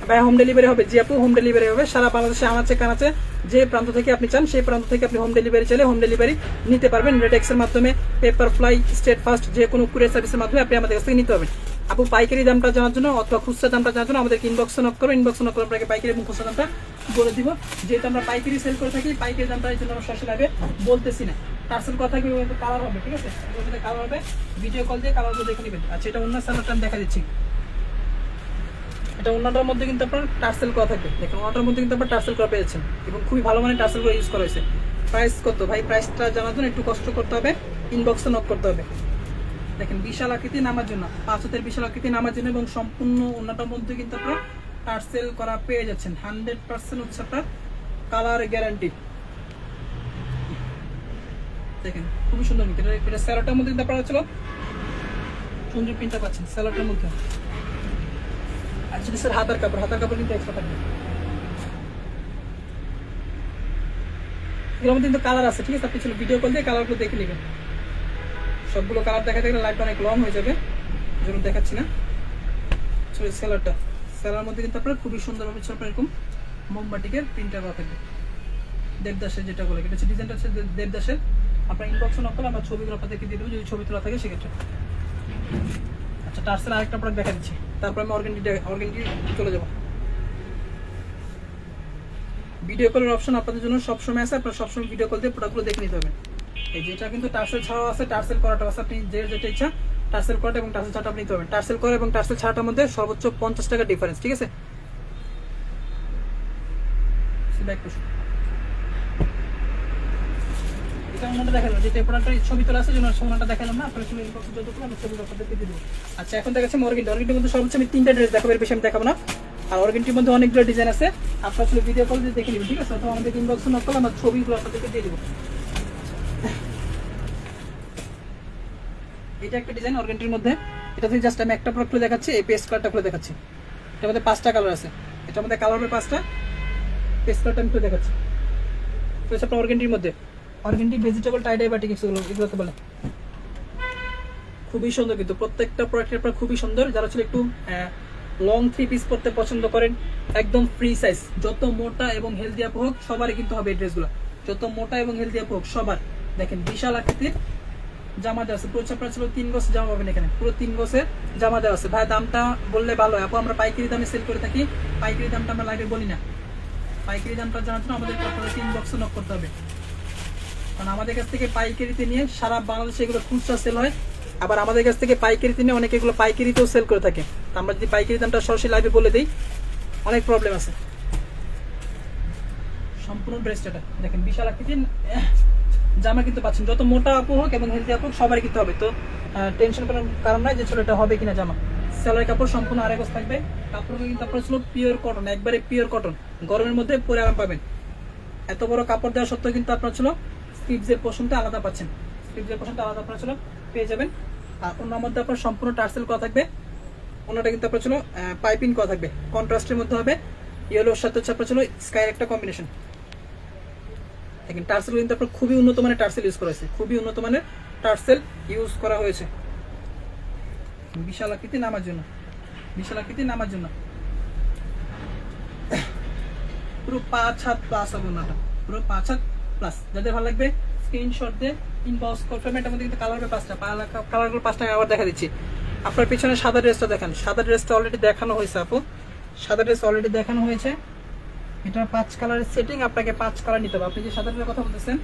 ভাই হোম ডেলিভারি হবে? জি আপু, হোম ডেলিভারি হবে সারা বাংলাদেশে। আনাচে কানাচে যে প্রান্ত থেকে আপনি চান সেই প্রান্ত থেকে আপনি হোম ডেলিভারি চাইলে হোম ডেলিভারি নিতে পারবেন। রেডেক্সের মাধ্যমে, পেপার ফ্লাই, স্টেট ফাস্ট, যে কোনো কুরিয়ার সার্ভিসের মাধ্যমে আপনি আমাদের কাছ থেকে নিতে পারবেন। আপু পাইকারি দামটা জানার জন্য অথবা খুচরা দামটা জানার জন্য আমাদেরকে ইনবক্স নক করবেন। ইনবক্স নক করে আপনাকে পাইকারি এবং খুচরা দামটা বলে দিব। যেহেতু আমরা পাইকারি সেল করে থাকি, পাইকারি দামটা এই জন্য আমরা সরাসরি লাভে বলতেছি না। টার্সেল কথা কি কালার হবে, ঠিক আছে? কালার হবে, ভিডিও কল দিয়ে কালারগুলো দেখে নেবেন। আচ্ছা এটা অন্য সালোয়ারটা আমি দেখা দিচ্ছি। এটা অন্যটার মধ্যে কিন্তু আপনার টার্সেল করা থাকবে। দেখুন অন্যটার মধ্যে কিন্তু আপনার টার্সেল করা পেয়েছেন এবং খুবই ভালো মানের টার্সেল করে ইউজ করা হয়েছে। প্রাইস কত ভাই? প্রাইসটা জানার জন্য একটু কষ্ট করতে হবে, ইনবক্সে নক করতে হবে। দেখেন বিশাল আকৃতি নামার জন্য, 5 হাতের বিশাল আকৃতি নামার জন্য, এবং সম্পূর্ণ অন্যটার মধ্যে কিন্তু আপনার টার্সেল করা পেয়ে যাচ্ছেন। 100% হচ্ছে আপনার কালার গ্যারান্টি। দেখেন খুবই সুন্দর কিন্তু এটা স্যালোটার মধ্যে কিন্তু আপনারা ছিল সুন্দর প্রিন্টটা পাচ্ছেন স্যালোটার মধ্যে। আর যদি স্যার হাতার কাপড় কিন্তু এক্সট্রা থাকবে। এগুলোর মধ্যে কিন্তু কালার আছে, ঠিক আছে? আপনি ছিল ভিডিও কল দিয়ে কালারগুলো দেখে নেবেন। সবগুলো কালার দেখাতে গেলে লাইভটা অনেক লং হয়ে যাবে, যেমন দেখাচ্ছি না। সরি স্যালার মধ্যে কিন্তু আপনার খুবই সুন্দরভাবে আপনার এরকম মোমবাটিকের প্রিন্টার করা থাকবে। দেবদাসের যেটা বলে, এটা হচ্ছে ডিজাইনটা হচ্ছে দেবদাসের। আপনার ইনবক্স নক করলে আমরা ছবিগুলো আপনাদেরকে দিয়ে দেবো, যদি ছবি তোলা থাকে সেক্ষেত্রে। আচ্ছা টার্সেল আরেকটা প্রোডাক্ট দেখা দিচ্ছি, তারপর আমি অর্গানডি চলে যাবো। ভিডিও কলের অপশন আপনাদের জন্য সবসময় আছে, আপনারা সবসময় ভিডিও কল দিয়ে প্রোডাক্টগুলো দেখে নিতে হবে। এই যেটা কিন্তু টার্সেল ছাড়াও আছে, টার্সেল করাটা আছে। আপনি যেটা ইচ্ছা টার্সেল করাটা এবং টার্সেল ছাড়াটা আপনি নিতে পারবেন। টার্সেল করা এবং টার্সেল ছাড়াটার মধ্যে সর্বোচ্চ 50 টাকা ডিফারেন্স, ঠিক আছে? এটা ওনাটা দেখালাম, যেটা প্রোডাক্টের ছবি তোলা আছে জন্য ওনাটা দেখালাম না। আপনারা ছবি আপনাদেরকে দিয়ে দেবো। আচ্ছা এখন দেখাচ্ছি অর্গানডির মধ্যে সর্বোচ্চ আমি 3টা ড্রেস দেখাবো, এর বেশি আমি দেখাবো না। আর অর্গানডির মধ্যে অনেকগুলো ডিজাইন আছে, আপনারা আসলে ভিডিও কল দিয়ে দেখে নেবেন, ঠিক আছে? অথবা আমাদের ইনবক্স নক করলে আমরা ছবিগুলো আপনাদেরকে দিয়ে দেবো। এটা একটা ডিজাইন অর্গানডির মধ্যে, এটা থেকে জাস্ট আমি একটা প্রোডাক্ট খুলে দেখাচ্ছি। এই পেস্ট কালারটা খুলে দেখাচ্ছি। এটার মধ্যে 5টা কালার আছে, এটার মধ্যে কালার হবে 5টা। পেস্ট কালারটা আমি খুলে দেখাচ্ছি। তো আপনার অর্গানডির মধ্যে অর্গানডি ভেজিটেবল টাই-ডাই বাটিক এগুলোকে বলে। খুবই সুন্দর কিন্তু প্রত্যেকটা প্রোডাক্টের আপনার খুবই সুন্দর। যারা ছিল একটু লং 3 পিস পরতে পছন্দ করেন, একদম ফ্রি সাইজ, যত মোটা এবং হেলদি আপ হোক সবারই কিন্তু হবে এই ড্রেসগুলো। যত মোটা এবং হেলদি আপ হোক সবার। দেখেন বিশাল আকৃতির জামা দেওয়া আছে, পুরো আপনার ছিল 3 গজ জামা পাবেন এখানে, পুরো 3 গজের জামা দেওয়া আছে। ভাই দামটা বললে ভালো হয় আপু, আমরা পাইকারি দামে সেল করে থাকি, পাইকারি দামটা আমরা লাইভে বলি না। পাইকারি দামটা জানার জন্য আমাদের আপনাদেরকে ইনবক্সে নক করতে হবে, কারণ আমাদের কাছ থেকে পাইকারিতে নিয়ে সারা বাংলাদেশে এগুলো খুচরা সেল হয়। আবার আমাদের কাছ থেকে পাইকারিতে নিয়ে অনেকে এগুলো পাইকারিতেও সেল করে থাকে। আমরা যদি পাইকারি দামটা সরাসরি লাইভে বলে দিই অনেক প্রবলেম আছে। সম্পূর্ণ ড্রেসটা দেখেন বিশাল আকৃতির জামা কিন্তু পাচ্ছেন, যত মোটা আপু হোক এবং হেলদি আপু হোক সবারই কিন্তু হবে। তো টেনশন করার কারণ নাই যে ছেলেটা হবে কিনা জামা। সেলার কাপড় সম্পূর্ণ আড়াই থাকবে, কাপড়গুলো কিন্তু আপনার ছিল পিওর কটন, একবারে পিওর কটন, গরমের মধ্যে পরে আরাম পাবেন। এত বড় কাপড় দেওয়া সত্ত্বেও কিন্তু আপনার ছিল স্লিভসের পোর্শনটা আলাদা পাচ্ছেন, স্লিভসের পোর্শনটা আলাদা আপনার ছিল পেয়ে যাবেন। আর ওনার মধ্যে আপনার সম্পূর্ণ টার্সেল করা থাকবে, ওনাটা কিন্তু আপনার ছিল পাইপিং করা থাকবে, কন্ট্রাস্টের মধ্যে হবে, ইয়েলোর সাথে হচ্ছে আপনার ছিল স্কাইয়ের একটা কম্বিনেশন। দেখেন টার্সেল কিন্তু আপনার খুবই উন্নত মানের টার্সেল ইউজ করা হয়েছে, খুবই উন্নত মানের টার্সেল ইউজ করা হয়েছে। বিশাল আকৃতি নামার জন্য, বিশাল আকৃতি নামার জন্য পুরো 5 হাত প্লাস হবে ওনাটা, পুরো 5 হাত প্লাস। যাদের ভালো লাগবে স্ক্রিনশট দিয়ে ইনবক্স করবেন। এটার মধ্যে কিন্তু কালার হবে 5টা, কালারগুলো 5টা আমি আবার দেখা দিচ্ছি। আপনার পিছনে সাদা ড্রেসটা দেখান, সাদা ড্রেসটা অলরেডি দেখানো হয়েছে আপু, সাদা ড্রেস অলরেডি দেখানো হয়েছে। এটা 5 কালারের সেটিং, আপনাকে 5 কালার নিতে হবে। আপনি যে সাদা ড্রেসের কথা বলতেছেন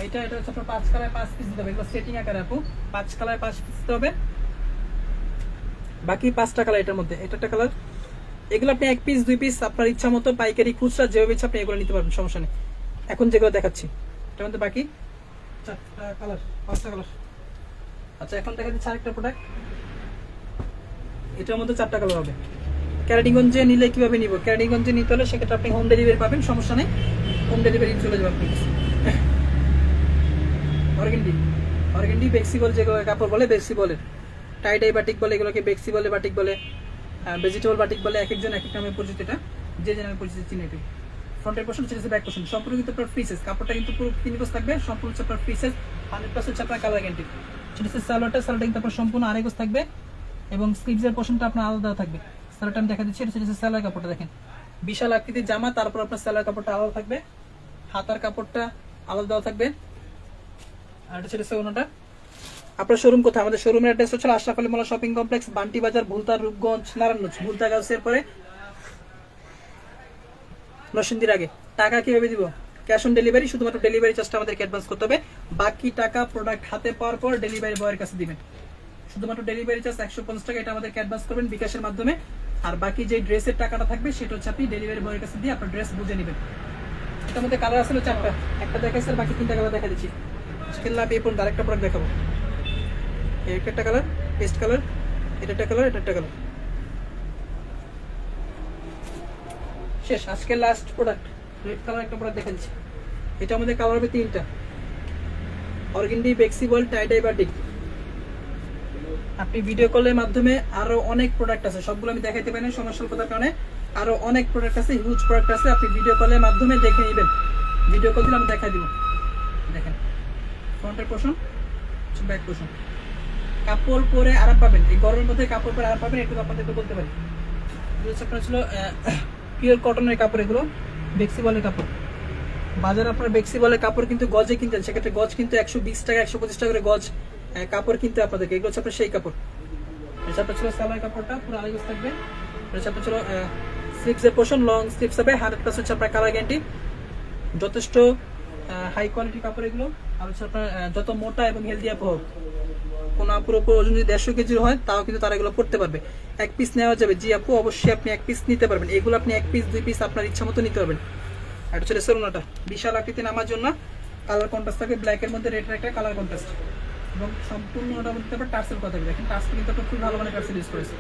এটা হচ্ছে আপনার 5 কালার 5 পিস দিতে হবে, এগুলো সেটিং আকারে আপু 5 কালার 5 পিস দিতে হবে। বাকি 5টা কালার এটার মধ্যে, এটা একটা কালার। এগুলো আপনি 1 পিস 2 পিস আপনার ইচ্ছা মতো পাইকারি খুচরা যেভাবে ইচ্ছা আপনি এগুলো নিতে পারবেন, সমস্যা নেই। এখন যেগুলো দেখাচ্ছি এটার মধ্যে বাকি 4টা কালার 5টা কালার। আচ্ছা এখন দেখা দিচ্ছে আরেকটা প্রোডাক্ট, এটার মধ্যে 4টা কালার হবে। ক্যারাডিগঞ্জে নিলে কিভাবে নিব, ক্যারাডিগঞ্জে নিতে হলে সেক্ষেত্রে আপনি হোম ডেলিভারি পাবেন, সমস্যা নেই, হোম ডেলিভারি চলে যাবে আপনার কাছে। অর্গেন্ডি, অর্গেন্ডি বেক্সি বলে যেগুলো কাপড় বলে, বেক্সি বলে, টাই ডাই বাটিক বলে, এগুলোকে বেক্সি বলে, বাটিক বলে, ভেজিটেবল বাটিক বলে, এক একজন এক এক নামে পরিচিত। এটা যে যে নামে পরিচিত চিনি। এটি ফ্রন্টের পোর্শন, হচ্ছে ব্যাক পোর্শন, সম্পূর্ণ কিন্তু আপনার ফ্রি সাইজ, কাপড়টা কিন্তু পুরো 3 গজ থাকবে, সম্পূর্ণ হচ্ছে আপনার ফ্রি সাইজ, 100% হচ্ছে আপনার কালার গ্যারান্টি। সেটা হচ্ছে সালোয়ারটা, সালোয়ারটা কিন্তু আপনার সম্পূর্ণ আড়াই গজ থাকবে এবং স্লিভসের পোর্শনটা আপনার আলাদা থাকবে। সালোয়ারটা আমি দেখা দিচ্ছি, এটা হচ্ছে সালোয়ার কাপড়টা দেখেন, বিশাল আকৃতির জামা, তারপর আপনার সালোয়ার কাপড়টা আলাদা থাকবে, হাতার কাপড়টা আলাদা দেওয়া থাকবে। আর এটা হচ্ছে ওনাটা। আপনার শোরুম কোথায়? আমাদের শোরুমের অ্যাড্রেস হচ্ছে আশরাফ আলী মোল্লা শপিং কমপ্লেক্স, বান্টি বাজার, ভুলতা, রূপগঞ্জ, নারায়ণগঞ্জ। ভুলতা গাউসের পরে নরসিংদীর আগে। টাকা কিভাবে দিব? ক্যাশ অন ডেলিভারি, শুধুমাত্র ডেলিভারি চার্জটা আমাদেরকে অ্যাডভান্স করতে হবে, বাকি টাকা প্রোডাক্ট হাতে পাওয়ার পর ডেলিভারি বয়ের কাছে দিবেন। শুধুমাত্র ডেলিভারি চার্জ 150 টাকা, এটা আমাদেরকে অ্যাডভান্স করবেন বিকাশের মাধ্যমে। আর বাকি যে ড্রেসের টাকাটা থাকবে সেটা হচ্ছে আপনি ডেলিভারি বয়ের কাছে দিয়ে আপনার ড্রেস বুঝে নেবেন। এটার মধ্যে কালার আসলে 4টা, একটা দেখাইছে, বাকি 3টা কালার দেখা দিচ্ছি। আজকের লাভ এই পর্যন্ত আরেকটা প্রোডাক্ট দেখাবো। একটা কালার পেস্ট কালার, এটা একটা কালার, এটা একটা কালার, শেষ। আজকের লাস্ট প্রোডাক্ট রেড কালার একটা প্রোডাক্ট দেখা দিচ্ছি। এটা আমাদের কালার হবে 3টা, অর্গেন্ডি, বেক্সিবল, টাইডাই বাটিক। আপনি ভিডিও কলের মাধ্যমে আরো অনেক প্রোডাক্ট আছে, সবগুলো আমি দেখাইতে পারি না সময় স্বল্পতার কারণে। আরো অনেক প্রোডাক্ট আছে, হিউজ প্রোডাক্ট আছে, আপনি ভিডিও কলের মাধ্যমে দেখে নেবেন। ভিডিও কল দিলে আমি দেখাই দিব। দেখেন ফ্রন্টের পোর্শন, ব্যাক পোর্শন, কাপড় পরে আরাম পাবেন, এই গরমের মধ্যে কাপড় পরে আরাম পাবেন, একটু আপনাদেরকে বলতে পারি। এগুলো হচ্ছে আপনার ছিল পিওর কটনের কাপড়, এগুলো বেক্সিবলের কাপড়। বাজারে আপনার বেক্সিবলের কাপড় কিন্তু গজে কিনতেন, সেক্ষেত্রে গজ কিন্তু 120 টাকা 125 টাকা করে গজ কাপড় কিনতে আপনাদেরকে। এগুলো হচ্ছে আপনার সেই কাপড়। এটা আপনার ছিল সালোয়ার কাপড়টা পুরো আড়াই গজ থাকবে। এটা আপনার ছিল স্লিভসের পোর্শন, লং স্লিভস হবে, 100% হচ্ছে আপনার কালার গ্যারান্টি, যথেষ্ট হাই কোয়ালিটি কাপড় এগুলো। আর হচ্ছে আপনার যত মোটা এবং হেলদি আপু হোক, কোনো আপুর ওপর ওজন যদি 150 কেজির হয় তাও কিন্তু তারা এগুলো পড়তে পারবে। 1 পিস নেওয়া যাবে, জি আপু অবশ্যই আপনি 1 পিস নিতে পারবেন। এগুলো আপনি 1 পিস 2 পিস আপনার ইচ্ছা মতো নিতে পারবেন। আর এটা হচ্ছে সেরোনাটা, বিশাল আকৃতি নামার জন্য কালার কন্ট্রাস্ট থাকবে, ব্ল্যাকের মধ্যে রেডের একটা কালার কন্ট্রাস্ট এবং সম্পূর্ণ ওটার মধ্যে আপনার টার্সেল কথা দেখেন। টার্সেল কিন্তু আপনার খুবই ভালো মানের টার্সেল ইউজ করেছে,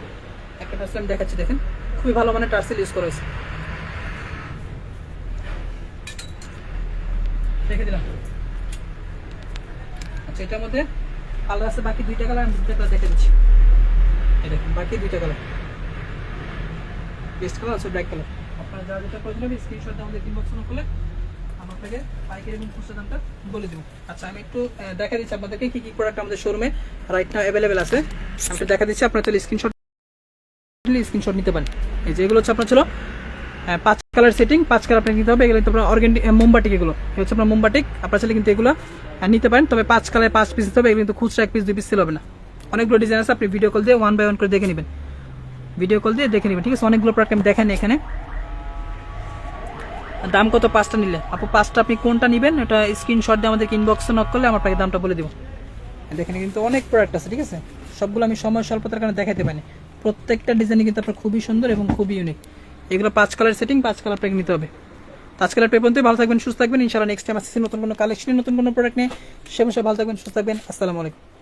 একটা টার্সেল আমি দেখাচ্ছি, দেখেন খুবই ভালো মানের টার্সেল ইউজ করেছে, দেখে দিলাম। আচ্ছা এটার মধ্যে কালার আছে বাকি 2টা কালার, আমি 2টা কালার দেখে দিচ্ছি। এই দেখুন বাকি 2টা কালার, পেস্ট কালার আছে, ব্ল্যাক কালার। আপনারা যা যেটা প্রয়োজন হবে স্ক্রিনশট দিয়ে আমাদের ইনবক্স করলে আমরা আপনাকে পাইকারি এবং খুচরা দামটা বলে দেবো। আচ্ছা আমি একটু দেখা দিচ্ছি আপনাদেরকে কি কি প্রোডাক্ট আমাদের শোরুমে রাইট নাও অ্যাভেলেবেল আছে। আমি একটু দেখা দিচ্ছি, আপনারা তাহলে স্ক্রিনশট নিতে পারেন। এই যে এগুলো হচ্ছে আপনার ছিল 5 কালার সেটিং, 5 কালার আপনাকে নিতে হবে। এগুলো কিন্তু আপনার অর্গেন্ডি মোমবাটিক, এগুলো হচ্ছে আপনার মোমবাটিক, আপনার চাইলে কিন্তু এগুলো নিতে পারেন। তবে 5 কালার 5 পিস নিতে হবে, এগুলো কিন্তু খুচরা 1 পিস 2 পিস সেল হবে না। অনেকগুলো ডিজাইন আছে, আপনি ভিডিও কল দিয়ে 1 বাই 1 করে দেখে নেবেন, ভিডিও কল দিয়ে দেখে নেবেন, ঠিক আছে। অনেকগুলো প্রোডাক্ট আমি দেখাই এখানে। দাম কত 5টা নিলে আপু? 5টা আপনি কোনটা নেবেন এটা স্ক্রিনশট দিয়ে আমাদেরকে ইনবক্সে নক করলে আমরা আপনাকে দামটা বলে দেবো। দেখেন কিন্তু অনেক প্রোডাক্ট আছে, ঠিক আছে। সবগুলো আমি সময় স্বল্পতার কারণে দেখাতে পারি, প্রত্যেকটা ডিজাইন কিন্তু আপনার খুবই সুন্দর এবং খুবই ইউনিক। এগুলো 5 কালার সেটিং, 5 কালার আপনাকে নিতে হবে। তো আজকের এই পর্যন্তই, ভালো থাকবেন, সুস্থ থাকবেন। ইনশাআল্লাহ নেক্সট টাইম আসছি নতুন কোনো কালেকশন, নতুন কোনো প্রোডাক্ট নিয়ে। সে বিষয়ে ভালো থাকবেন, সুস্থ থাকবেন। আসসালামু আলাইকুম।